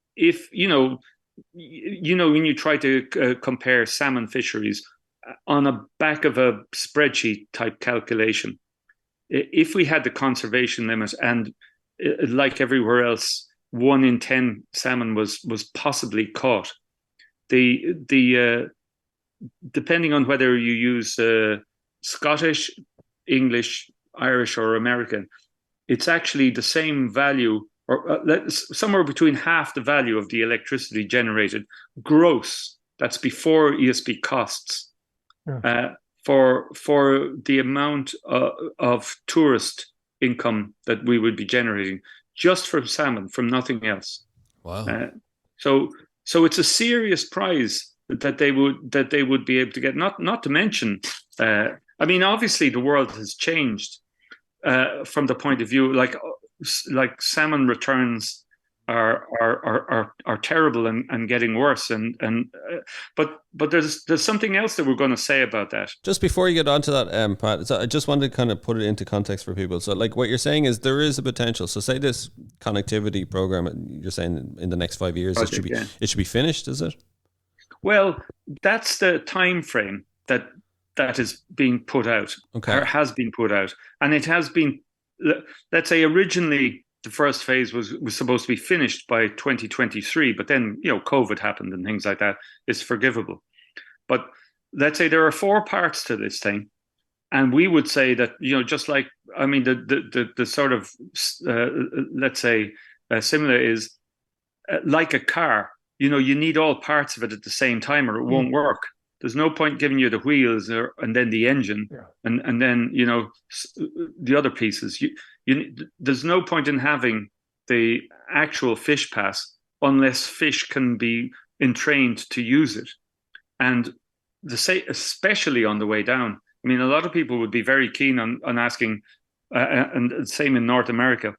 when you try to compare salmon fisheries on a back of a spreadsheet type calculation, if we had the conservation limit and like everywhere else, 1 in 10 salmon was possibly caught, the depending on whether you use Scottish, English, Irish, or American, it's actually the same value, or somewhere between half the value of the electricity generated gross. That's before ESB costs. For the amount of tourist income that we would be generating just from salmon, from nothing else. Wow! So it's a serious prize that they would be able to get. Not to mention, I mean, obviously the world has changed from the point of view, like salmon returns are terrible and getting worse, but there's something else that we're going to say about that. Just before you get on to that, Pat, so I just wanted to kind of put it into context for people. So like what you're saying is there is a potential. So say this connectivity program, you're saying in the next 5 years, it should be finished, is it? Well, that's the time frame that is being put out, or has been put out, and it has been, let's say, originally the first phase was supposed to be finished by 2023, but then COVID happened and things like that. It's forgivable, but let's say there are 4 parts to this thing, and we would say that just like, I mean, the sort of let's say similar is like a car. You need all parts of it at the same time, or it won't work. There's no point giving you the wheels and then the engine and then the other pieces. There's no point in having the actual fish pass unless fish can be entrained to use it. And especially on the way down, I mean, a lot of people would be very keen on asking, and same in North America,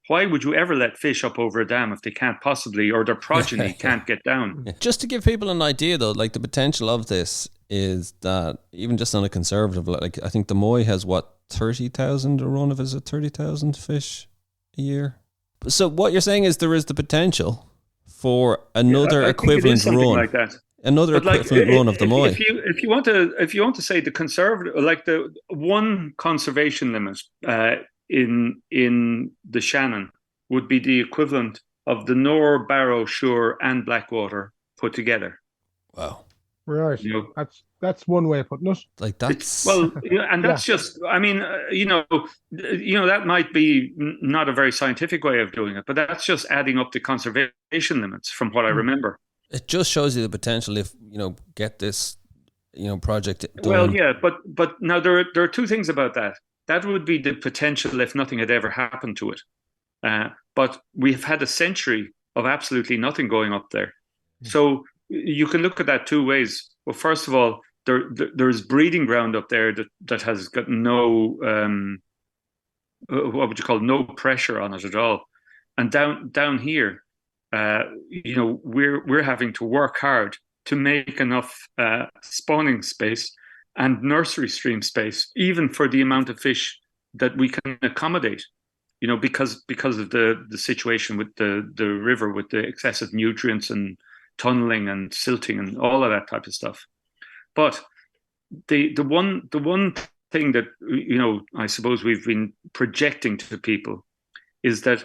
why would you ever let fish up over a dam if they can't possibly, or their progeny can't get down? Just to give people an idea, though, like the potential of this is that even just on a conservative, like I think the Moy has 30,000 a run of, is it 30,000 fish a year? So what you're saying is there is the potential for another equivalent run, like that. Another equivalent run of the Moy. If you want to say the conservative, like the one conservation limit in the Shannon would be the equivalent of the Nore, Barrow, Suir, and Blackwater put together. Wow. Right. That's one way of putting it. Like that's and that's just, I mean, that might be not a very scientific way of doing it, but that's just adding up the conservation limits from what I remember. It just shows you the potential if get this project done. Well, yeah, but now there are 2 things about that. That would be the potential if nothing had ever happened to it. But we've had a century of absolutely nothing going up there. So you can look at that two ways. Well, first of all, there's breeding ground up there that has got no what would you call, no pressure on it at all. And down here, we're having to work hard to make enough spawning space and nursery stream space, even for the amount of fish that we can accommodate. Because of the situation with the river, with the excessive nutrients and tunneling and silting and all of that type of stuff. But the one thing that I suppose we've been projecting to people is that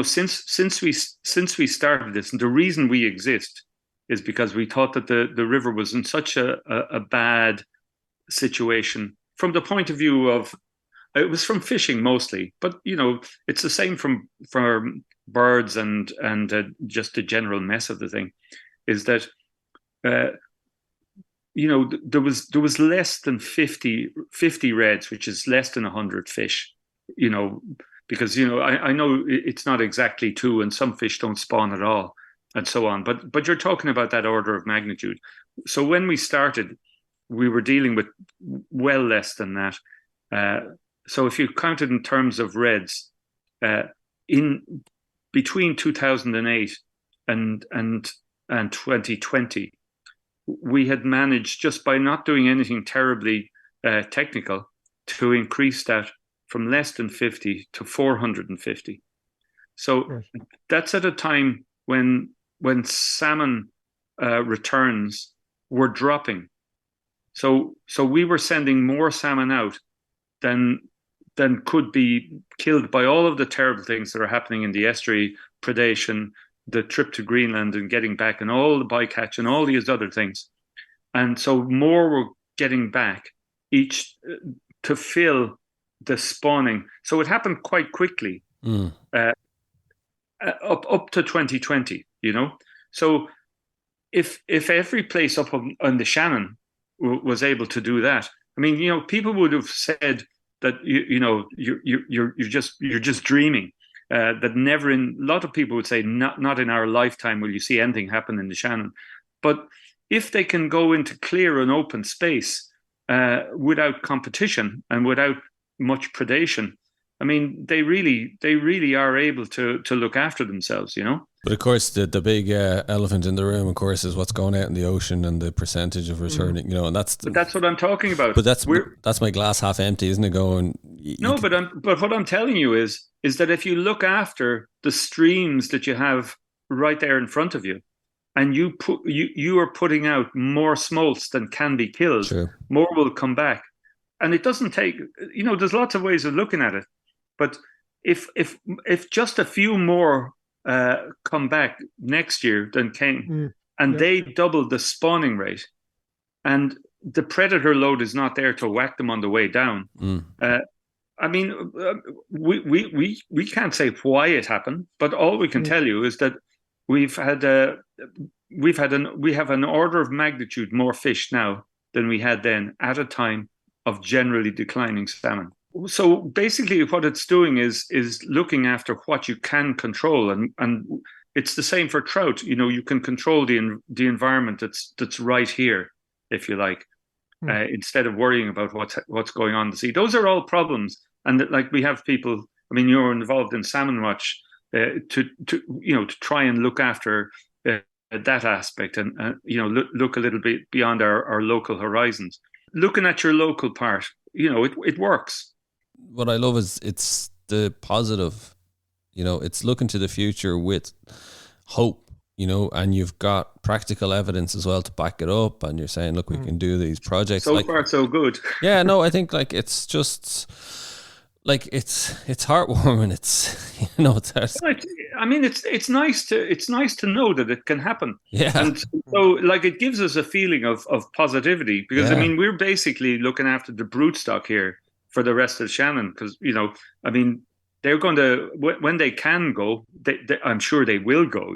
since we started this, and the reason we exist is because we thought that the river was in such a bad situation from the point of view of, it was from fishing mostly, but it's the same for birds and just the general mess of the thing, is that there was less than 50 reds, which is less than 100 fish, because I know it's not exactly two, and some fish don't spawn at all, and so on. But you're talking about that order of magnitude. So when we started, we were dealing with well less than that. So if you counted in terms of reds, in between 2008 and 2020, we had managed, just by not doing anything terribly technical, to increase that from less than 50 to 450. So that's at a time when salmon returns were dropping. So we were sending more salmon out than could be killed by all of the terrible things that are happening in the estuary, predation, the trip to Greenland and getting back, and all the bycatch and all these other things. And so more were getting back each to fill the spawning. So it happened quite quickly, up to 2020, So if every place up on the Shannon was able to do that, I mean, people would have said that you're just dreaming. That never, a lot of people would say, not in our lifetime will you see anything happen in the Shannon. But if they can go into clear and open space without competition and without much predation, I mean, they really are able to look after themselves, But of course, the big elephant in the room, of course, is what's going out in the ocean and the percentage of returning. And that's what I'm talking about. But that's my glass half empty, isn't it? But what I'm telling you is that if you look after the streams that you have right there in front of you, and you are putting out more smolts than can be killed, sure, more will come back. And it doesn't take, there's lots of ways of looking at it. But if just a few more come back next year than came, and they double the spawning rate, and the predator load is not there to whack them on the way down. I mean, we can't say why it happened, but all we can tell you is that we have an order of magnitude more fish now than we had then, at a time of generally declining salmon. So basically what it's doing is looking after what you can control, and it's the same for trout. You can control the environment that's right here, if you like, instead of worrying about what's going on in the sea. Those are all problems, and like we have people. I mean, you're involved in Salmon Watch to try and look after that aspect, and look a little bit beyond our local horizons. Looking at your local part, it works. What I love is it's the positive, it's looking to the future with hope, and you've got practical evidence as well to back it up, and you're saying, look, we can do these projects. So far, so good. Yeah, no, I think it's just it's heartwarming. It's I mean, it's nice to know that it can happen. Yeah, and so it gives us a feeling of positivity, because I mean, we're basically looking after the broodstock here for the rest of Shannon, because I mean, they're going to, when they can go, I'm sure they will go.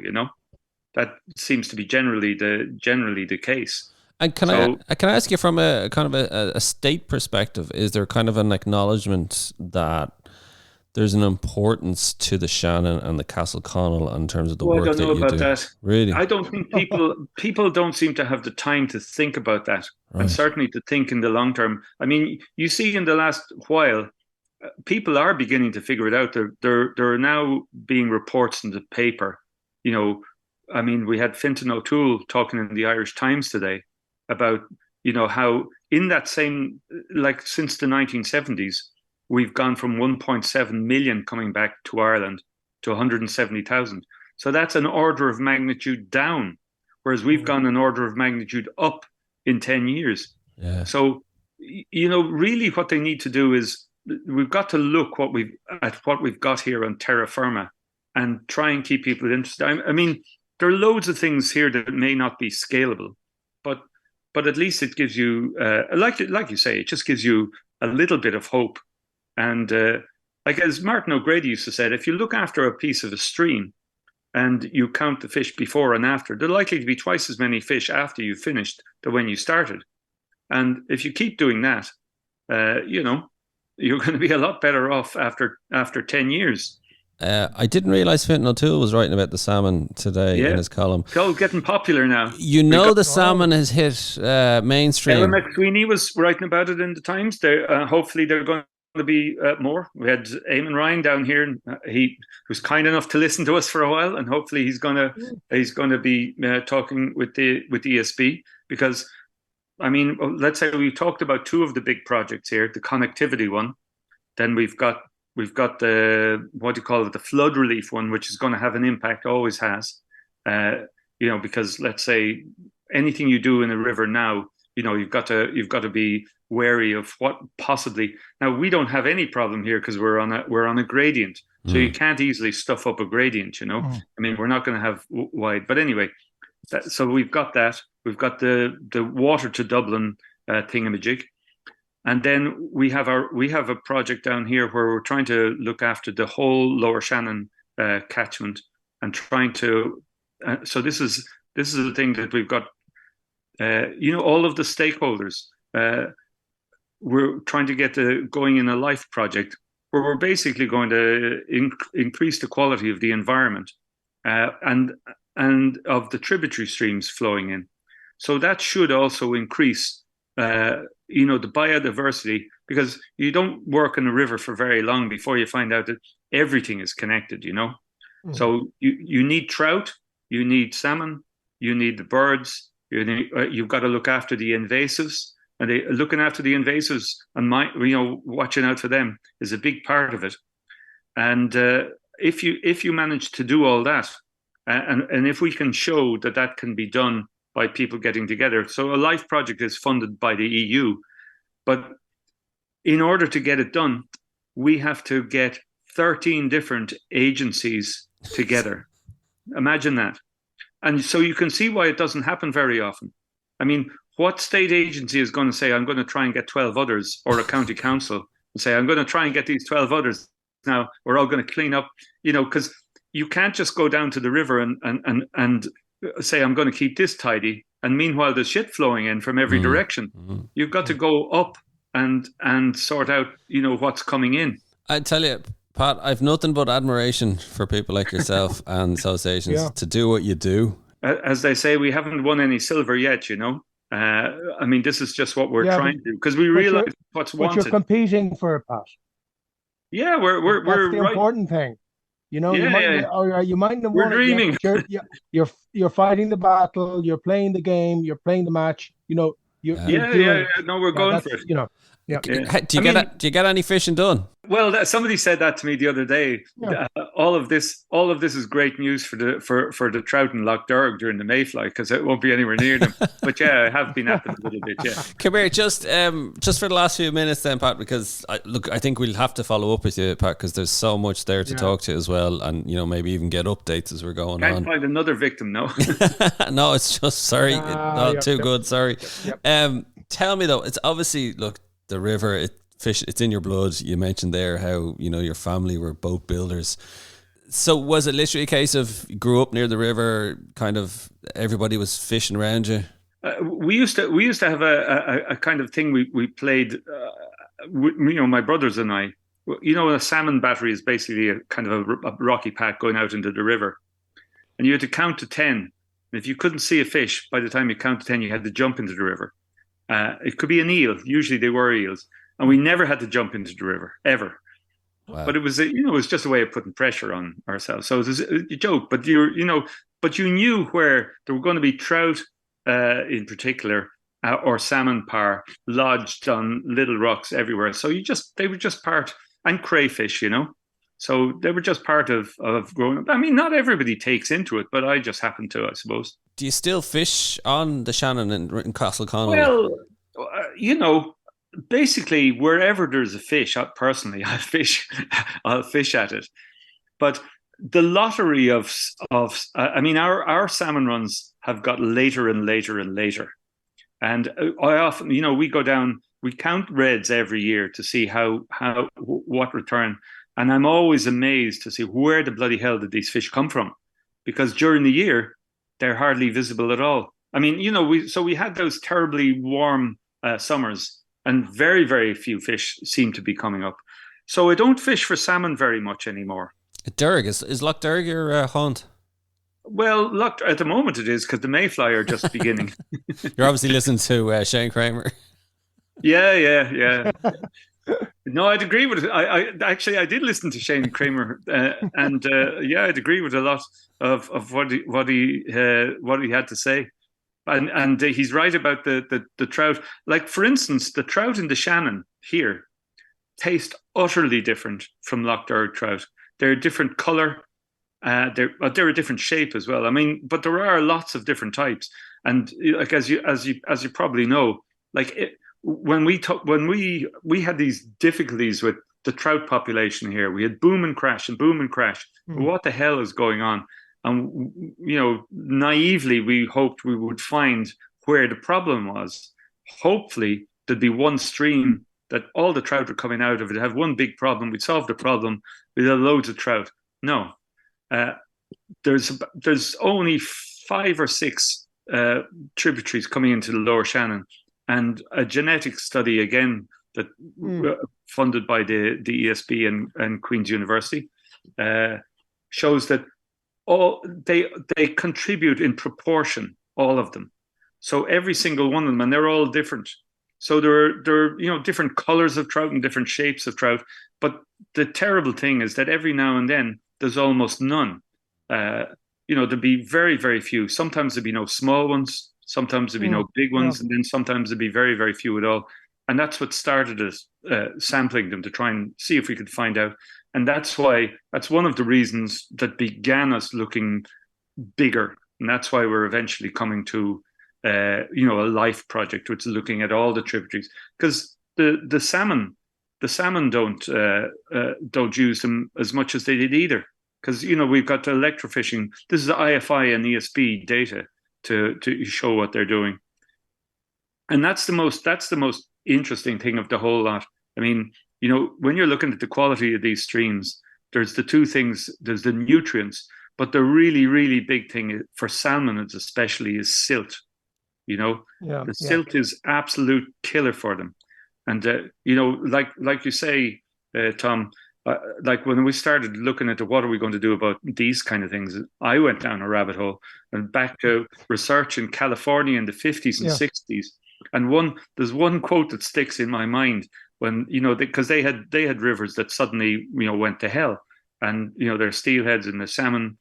That seems to be generally the case. And can I ask you, from a kind of a state perspective, is there kind of an acknowledgement that there's an importance to the Shannon and the Castleconnell in terms of the Well, work I don't know that you about do. that. Really? I don't think people don't seem to have the time to think about that, and Right. certainly to think in the long term. I mean, you see, in the last while, people are beginning to figure it out. There are now being reports in the paper. You know, I mean, we had Fintan O'Toole talking in the Irish Times today about, how in that same, like, since the 1970s, we've gone from 1.7 million coming back to Ireland to 170,000. So that's an order of magnitude down, whereas we've gone an order of magnitude up in 10 years. Yeah. So, really what they need to do is we've got to look at what we've got here on terra firma and try and keep people interested. I mean, there are loads of things here that may not be scalable, but at least it gives you, like you say, it just gives you a little bit of hope. And like as Martin O'Grady used to say, if you look after a piece of a stream and you count the fish before and after, there are likely to be twice as many fish after you've finished than when you started. And if you keep doing that, you're going to be a lot better off after 10 years. I didn't realise Fintan O'Toole was writing about the salmon today in his column. It's getting popular now. The salmon has hit mainstream. Ella McSweeney was writing about it in the Times. Hopefully they're going to be more. We had Eamon Ryan down here, and he was kind enough to listen to us for a while, and hopefully he's going to be talking with the ESB, because I mean, let's say we've talked about two of the big projects here, the connectivity one, then we've got the, what do you call it, the flood relief one, which is going to have an impact, always has, because let's say anything you do in a river now, you've got to be wary of what possibly. Now we don't have any problem here because we're on a gradient, so you can't easily stuff up a gradient. I mean, we're not going to have wide, but anyway, so we've got that. We've got the water to Dublin thingamajig. And then we have a project down here where we're trying to look after the whole Lower Shannon catchment and trying to. So this is the thing that we've got. All of the stakeholders. We're trying to get going in a life project where we're basically going to increase the quality of the environment and of the tributary streams flowing in. So that should also increase. The biodiversity, because you don't work in a river for very long before you find out that everything is connected, So you need trout, you need salmon, you need the birds, you've got to look after the invasives, and looking after the invasives and watching out for them is a big part of it. And if you manage to do all that, and if we can show that can be done by people getting together. So a life project is funded by the EU, but in order to get it done, we have to get 13 different agencies together. Imagine that. And so you can see why it doesn't happen very often. I mean, what state agency is going to say, I'm going to try and get 12 others, or a county council and say, I'm going to try and get these 12 others. Now we're all going to clean up, because you can't just go down to the river and say, I'm going to keep this tidy, and meanwhile there's shit flowing in from every direction. You've got to go up and sort out what's coming in. I tell you, Pat, I've nothing but admiration for people like yourself and associations to do what you do. As they say, we haven't won any silver yet, I mean, this is just what we're trying to do, because we realize what's wanted. But you're competing for it, Pat. Yeah, we're the important thing. You might have We're dreaming. You're fighting the battle. You're playing the game. You're playing the match. No, we're going for it. Do you get any fishing done? Well, somebody said that to me the other day. Yeah. All of this is great news for the trout in Loch Derg during the mayfly, because it won't be anywhere near them. But I have been at them a little bit. Yeah. Come here, just for the last few minutes, then, Pat, because I think we'll have to follow up with you, Pat, because there's so much there to talk to as well, and maybe even get updates as we're going Can't on. find another victim, no. No, it's just sorry, good. Sorry. Yep. Tell me though, it's obviously the river. It's in your blood. You mentioned there how your family were boat builders. So was it literally a case of you grew up near the river, kind of everybody was fishing around you? We used to have a kind of thing we played. My brothers and I, a salmon battery is basically a kind of a rocky path going out into the river, and you had to count to 10. And if you couldn't see a fish by the time you count to 10, you had to jump into the river. It could be an eel. Usually they were eels, and we never had to jump into the river ever. Wow. But it was just a way of putting pressure on ourselves. So it was a joke, but you knew where there were going to be trout, in particular, or salmon parr lodged on little rocks everywhere. So they were just part, and crayfish, So they were just part of growing up. I mean, not everybody takes into it, but I just happen to, I suppose. Do you still fish on the Shannon in Castleconnell? Well, basically wherever there's a fish, personally, I'll fish at it. But the lottery of our salmon runs have got later and later and later. And I often, we go down, we count reds every year to see what return. And I'm always amazed to see where the bloody hell did these fish come from? Because during the year, they're hardly visible at all. I mean, we had those terribly warm summers, and very, very few fish seem to be coming up. So I don't fish for salmon very much anymore. Derg, is Loch Derg your haunt? Well, look, at the moment it is, because the mayfly are just beginning. You're obviously listening to Shane Kramer. Yeah. No, I'd agree with it. I did listen to Shane Kramer, and I'd agree with a lot of what he had to say, and he's right about the trout. Like, for instance, the trout in the Shannon here taste utterly different from Loch Derg trout. They're a different color. They're a different shape as well. I mean, but there are lots of different types, and like as you probably know, like when we had these difficulties with the trout population here, we had boom and crash. What the hell is going on? And naively we hoped we would find where the problem was. Hopefully there'd be one stream that all the trout are coming out of. It'd have one big problem. We'd solve the problem. We'd have loads of trout. No. There's only 5 or 6 tributaries coming into the Lower Shannon, and a genetic study again that funded by the ESB and Queen's University shows that all they contribute in proportion, all of them. So every single one of them, and they're all different. So there are different colors of trout and different shapes of trout. But the terrible thing is that every now and then there's almost none. There'd be very, very few. Sometimes there'd be no small ones. Sometimes there'd be no big ones. And then sometimes there'd be very, very few at all. And that's what started us sampling them to try and see if we could find out. And that's one of the reasons that began us looking bigger. And that's why we're eventually coming to, a life project, which is looking at all the tributaries. Because the salmon don't use them as much as they did either. Because, we've got the electrofishing. This is IFI and ESB data to show what they're doing. And that's the most interesting thing of the whole lot. I mean, when you're looking at the quality of these streams, there's the two things. There's the nutrients, but the really, really big thing for salmon especially is silt. The silt is absolute killer for them. And, like you say, Tom, like when we started looking at what are we going to do about these kind of things, I went down a rabbit hole and back to research in California in the 50s and 60s. And there's one quote that sticks in my mind when, because they had rivers that suddenly, went to hell, and, their steelheads and the salmon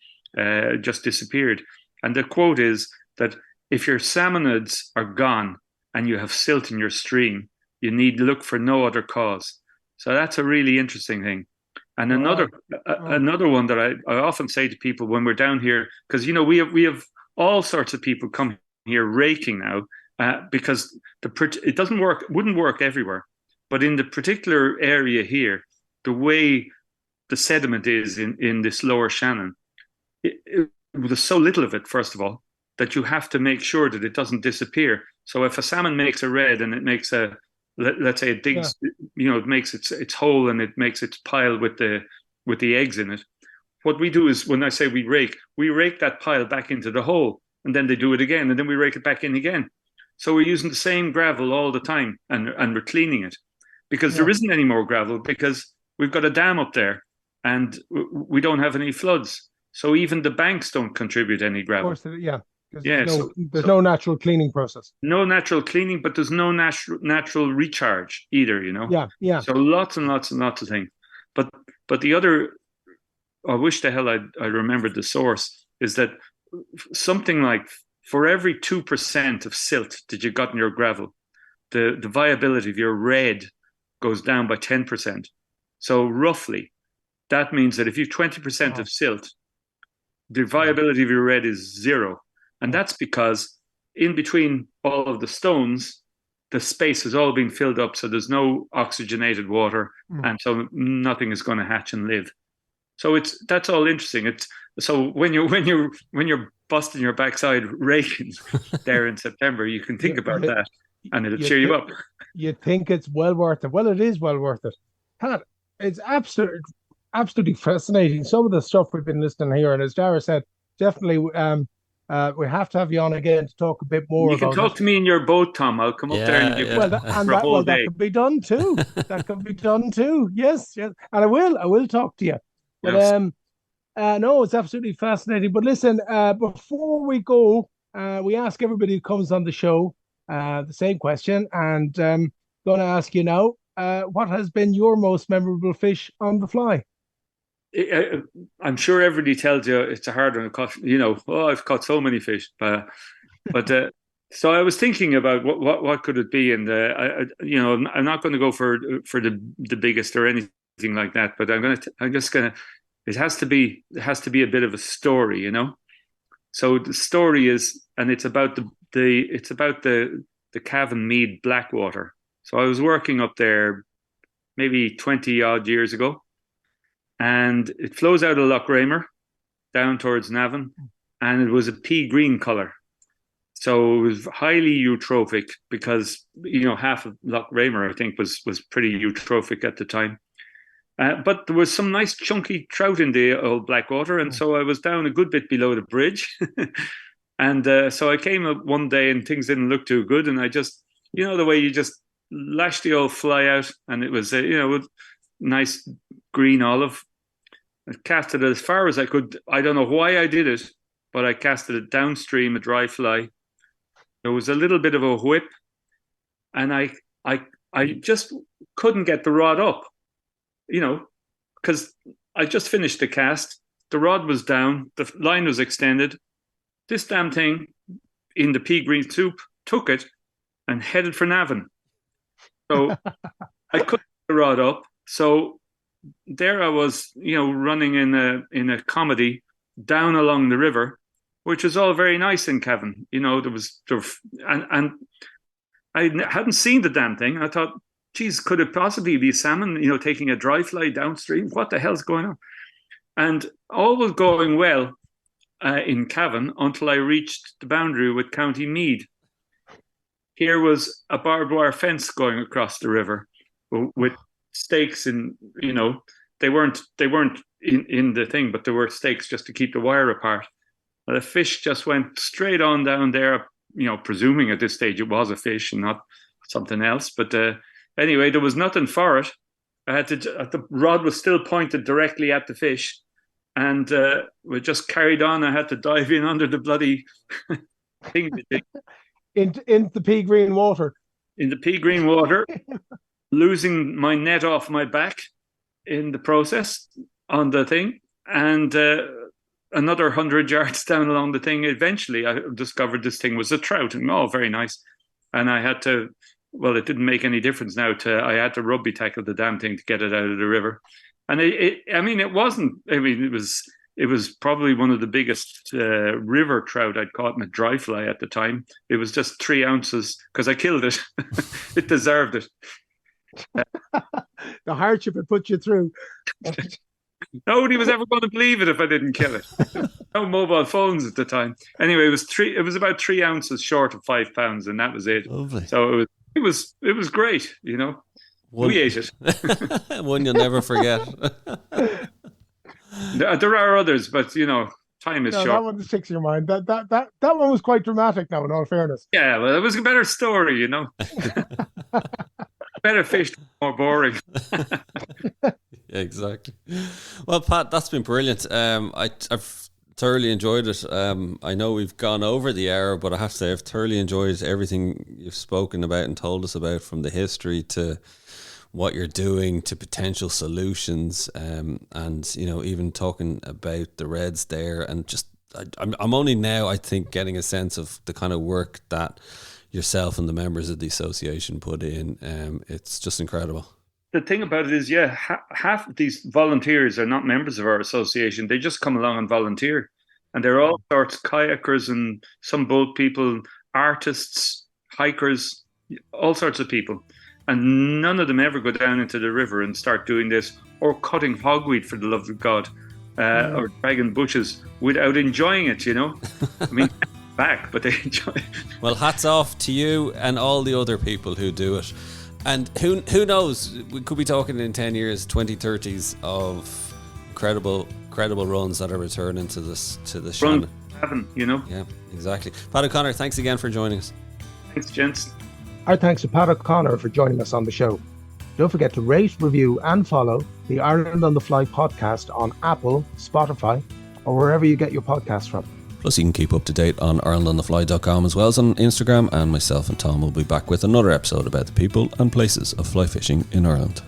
just disappeared. And the quote is that if your salmonids are gone and you have silt in your stream, you need look for no other cause. So that's a really interesting thing. And another one that I often say to people when we're down here, because we have all sorts of people come here raking now, because it wouldn't work everywhere, but in the particular area here, the way the sediment is in this Lower Shannon, there's so little of it, first of all, that you have to make sure that it doesn't disappear. So if a salmon makes a red and it makes let's say it digs, it makes its hole and it makes its pile with the eggs in it. What we do is, when I say we rake that pile back into the hole, and then they do it again, and then we rake it back in again. So we're using the same gravel all the time, and we're cleaning it, because there isn't any more gravel, because we've got a dam up there, and we don't have any floods. So even the banks don't contribute any gravel. Of course, yeah. Yeah, there's no natural cleaning process. No natural cleaning, but there's no natural recharge either, you know? Yeah. So lots and lots and lots of things. But the other, I wish the hell I remembered the source, is that something like for every 2% of silt that you got in your gravel, the viability of your red goes down by 10%. So roughly, that means that if you have 20% of silt, the viability of your red is 0. And that's because in between all of the stones, the space has all been filled up, so there's no oxygenated water, and so nothing is going to hatch and live. So that's all interesting. So when you're busting your backside raking there in September, you can think about that, and it'll cheer you up. You think it's well worth it. Well, it is well worth it. Pat, it's absolutely fascinating. Some of the stuff we've been listening here, and as Dara said, definitely we have to have you on again to talk a bit more. You can talk to me in your boat, Tom. I'll come up there and give for a whole day. That could be done too. That could be done too. Yes, and I will talk to you. But yes. No, it's absolutely fascinating. But listen, before we go, we ask everybody who comes on the show the same question, and going to ask you now, what has been your most memorable fish on the fly? I'm sure everybody tells you it's a hard one. I've caught so many fish, but so I was thinking about what could it be, and I'm not going to go for the biggest or anything like that, but it has to be a bit of a story, you know. So the story is, and it's about the Cavan Mead Blackwater. So I was working up there maybe 20 odd years ago, and it flows out of Loch Ramer down towards Navan, and it was a pea green color. So it was highly eutrophic because, half of Loch Ramer, I think, was pretty eutrophic at the time. But there was some nice chunky trout in the old Blackwater, and so I was down a good bit below the bridge. And so I came up one day and things didn't look too good, and I just, the way you just lash the old fly out, and it was, with nice green olive. I cast it as far as I could. I don't know why I did it, but I casted it downstream, a dry fly. There was a little bit of a whip, and I just couldn't get the rod up, because I just finished the cast. The rod was down, the line was extended. This damn thing in the pea green soup took it and headed for Navan. So I couldn't get the rod up. So there I was, running in a comedy down along the river, which was all very nice in Cavan. And I hadn't seen the damn thing. I thought, geez, could it possibly be salmon, taking a dry fly downstream? What the hell's going on? And all was going well in Cavan until I reached the boundary with County Meath. Here was a barbed wire fence going across the river with stakes in, they weren't in the thing, but there were stakes just to keep the wire apart. The fish just went straight on down there, presuming at this stage it was a fish and not something else. But anyway, there was nothing for it. The rod was still pointed directly at the fish, and we just carried on. I had to dive in under the bloody thing. In the pea green water. In the pea green water, losing my net off my back in the process on the thing, and another 100 yards down along the thing. Eventually, I discovered this thing was a trout, and very nice. And I had to. Well, it didn't make any difference now. I had to rugby tackle the damn thing to get it out of the river, and it wasn't. It was probably one of the biggest river trout I'd caught in a dry fly at the time. It was just 3 ounces because I killed it. It deserved it. The hardship it put you through. Nobody was ever going to believe it if I didn't kill it. No mobile phones at the time. Anyway, it was about 3 ounces short of 5 pounds, and that was it. Lovely. So it was great, We ate it. One you'll never forget. There are others, but time is short. That one sticks in your mind. That one was quite dramatic. Now, in all fairness. Yeah, well, it was a better story, Better fish, more boring. Exactly. Well, Pat, that's been brilliant. I've thoroughly enjoyed it. I know we've gone over the hour, but I have to say I've thoroughly enjoyed everything you've spoken about and told us about, from the history to what you're doing to potential solutions, and even talking about the reds there, and just I'm only now, I think, getting a sense of the kind of work that yourself and the members of the association put in. It's just incredible. The thing about it is, half of these volunteers are not members of our association. They just come along and volunteer. And they're all sorts of kayakers and some boat people, artists, hikers, all sorts of people. And none of them ever go down into the river and start doing this, or cutting hogweed, for the love of God, or dragging bushes without enjoying it, I mean, back, but they enjoy it. Well, hats off to you and all the other people who do it. And who knows, we could be talking in 10 years, 2030s of incredible runs that are returning to the Shannon. Yeah, exactly. Pat O'Connor, thanks again for joining us. Thanks, gents. Our thanks to Pat O'Connor for joining us on the show. Don't forget to rate, review and follow the Ireland on the Fly podcast on Apple, Spotify, or wherever you get your podcasts from. Plus, you can keep up to date on IrelandOnTheFly.com, as well as on Instagram, and myself and Tom will be back with another episode about the people and places of fly fishing in Ireland.